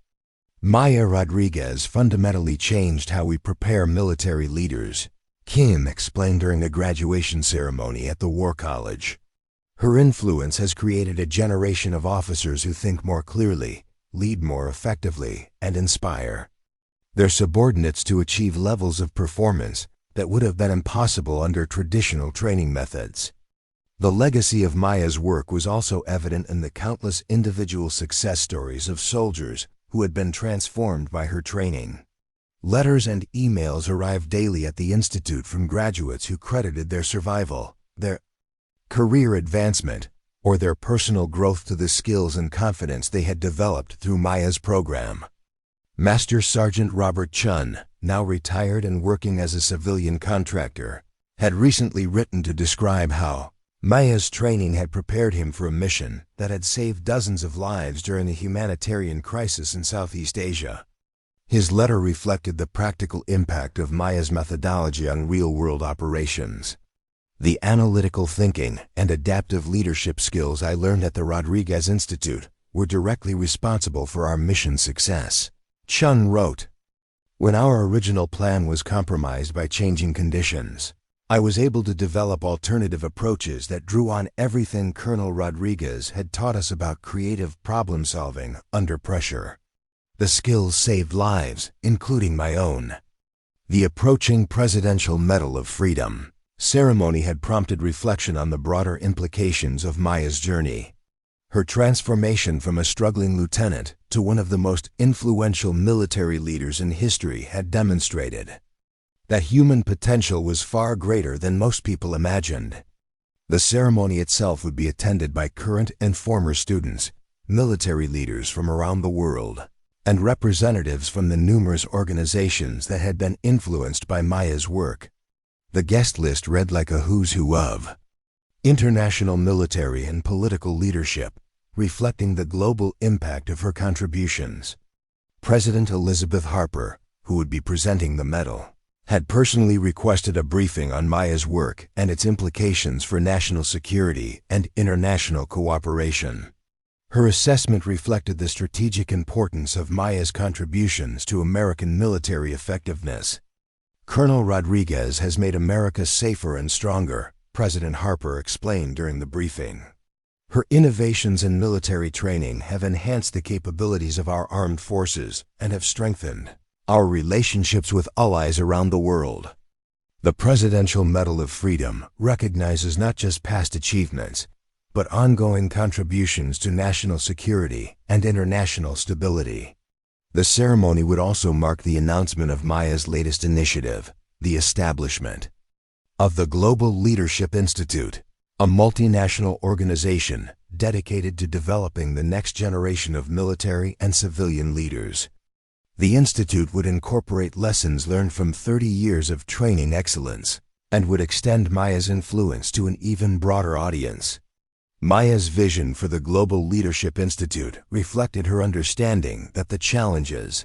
Speaker 1: Maya Rodriguez fundamentally changed how we prepare military leaders, Kim explained during a graduation ceremony at the War College. Her influence has created a generation of officers who think more clearly, lead more effectively, and inspire their subordinates to achieve levels of performance that would have been impossible under traditional training methods. The legacy of Maya's work was also evident in the countless individual success stories of soldiers who had been transformed by her training. Letters and emails arrived daily at the Institute from graduates who credited their survival, their career advancement, or their personal growth to the skills and confidence they had developed through Maya's program. Master Sergeant Robert Chun, now retired and working as a civilian contractor, had recently written to describe how Maya's training had prepared him for a mission that had saved dozens of lives during the humanitarian crisis in Southeast Asia. His letter reflected the practical impact of Maya's methodology on real-world operations. The analytical thinking and adaptive leadership skills I learned at the Rodriguez Institute were directly responsible for our mission's success. Chun wrote, "When our original plan was compromised by changing conditions, I was able to develop alternative approaches that drew on everything Colonel Rodriguez had taught us about creative problem-solving under pressure. The skills saved lives, including my own." The approaching Presidential Medal of Freedom ceremony had prompted reflection on the broader implications of Maya's journey. Her transformation from a struggling lieutenant to one of the most influential military leaders in history had demonstrated that human potential was far greater than most people imagined. The ceremony itself would be attended by current and former students, military leaders from around the world, and representatives from the numerous organizations that had been influenced by Maya's work. The guest list read like a who's who of international military and political leadership, reflecting the global impact of her contributions. President Elizabeth Harper, who would be presenting the medal, had personally requested a briefing on Maya's work and its implications for national security and international cooperation. Her assessment reflected the strategic importance of Maya's contributions to American military effectiveness. Colonel Rodriguez has made America safer and stronger, President Harper explained during the briefing. Her innovations in military training have enhanced the capabilities of our armed forces and have strengthened our relationships with allies around the world. The Presidential Medal of Freedom recognizes not just past achievements, but ongoing contributions to national security and international stability. The ceremony would also mark the announcement of Maya's latest initiative, the establishment of the Global Leadership Institute, a multinational organization dedicated to developing the next generation of military and civilian leaders. The institute would incorporate lessons learned from 30 years of training excellence and would extend Maya's influence to an even broader audience. Maya's vision for the Global Leadership Institute reflected her understanding that the challenges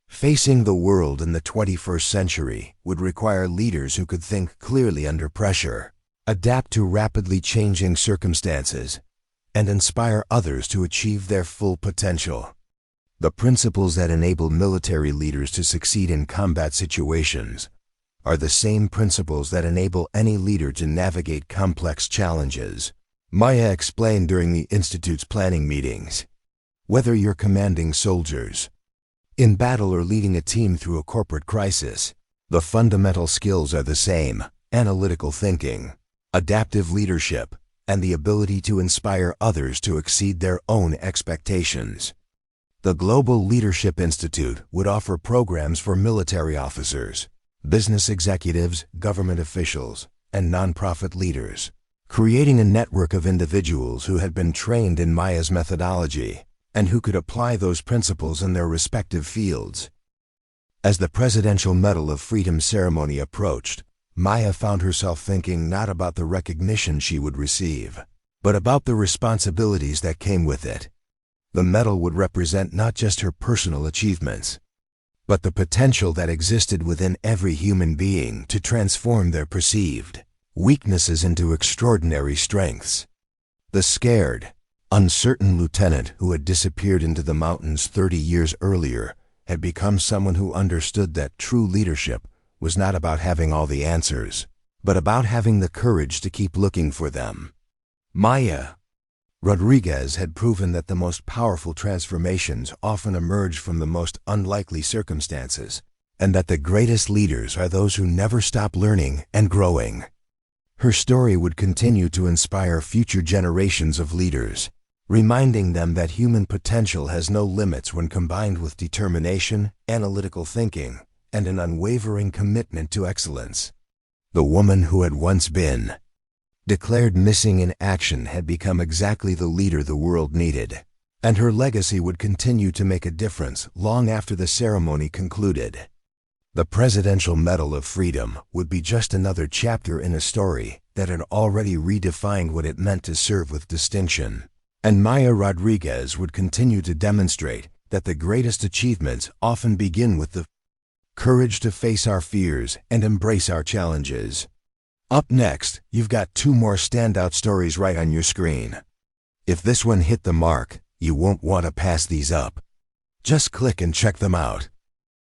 Speaker 1: facing the world in the 21st century would require leaders who could think clearly under pressure, adapt to rapidly changing circumstances, and inspire others to achieve their full potential. The principles that enable military leaders to succeed in combat situations are the same principles that enable any leader to navigate complex challenges, Maya explained during the Institute's planning meetings. Whether you're commanding soldiers in battle or leading a team through a corporate crisis, the fundamental skills are the same: analytical thinking, adaptive leadership, and the ability to inspire others to exceed their own expectations. The Global Leadership Institute would offer programs for military officers, business executives, government officials, and nonprofit leaders, creating a network of individuals who had been trained in Maya's methodology and who could apply those principles in their respective fields. As the Presidential Medal of Freedom ceremony approached, Maya found herself thinking not about the recognition she would receive, but about the responsibilities that came with it. The medal would represent not just her personal achievements, but the potential that existed within every human being to transform their perceived weaknesses into extraordinary strengths. The scared, uncertain lieutenant who had disappeared into the mountains 30 years earlier had become someone who understood that true leadership was not about having all the answers, but about having the courage to keep looking for them. Maya Rodriguez had proven that the most powerful transformations often emerge from the most unlikely circumstances, and that the greatest leaders are those who never stop learning and growing. Her story would continue to inspire future generations of leaders, reminding them that human potential has no limits when combined with determination, analytical thinking, and an unwavering commitment to excellence. The woman who had once been declared missing in action had become exactly the leader the world needed, and her legacy would continue to make a difference long after the ceremony concluded. The Presidential Medal of Freedom would be just another chapter in a story that had already redefined what it meant to serve with distinction, and Maya Rodriguez would continue to demonstrate that the greatest achievements often begin with the courage to face our fears and embrace our challenges. Up next, you've got 2 more standout stories right on your screen. If this one hit the mark, you won't want to pass these up. Just click and check them out.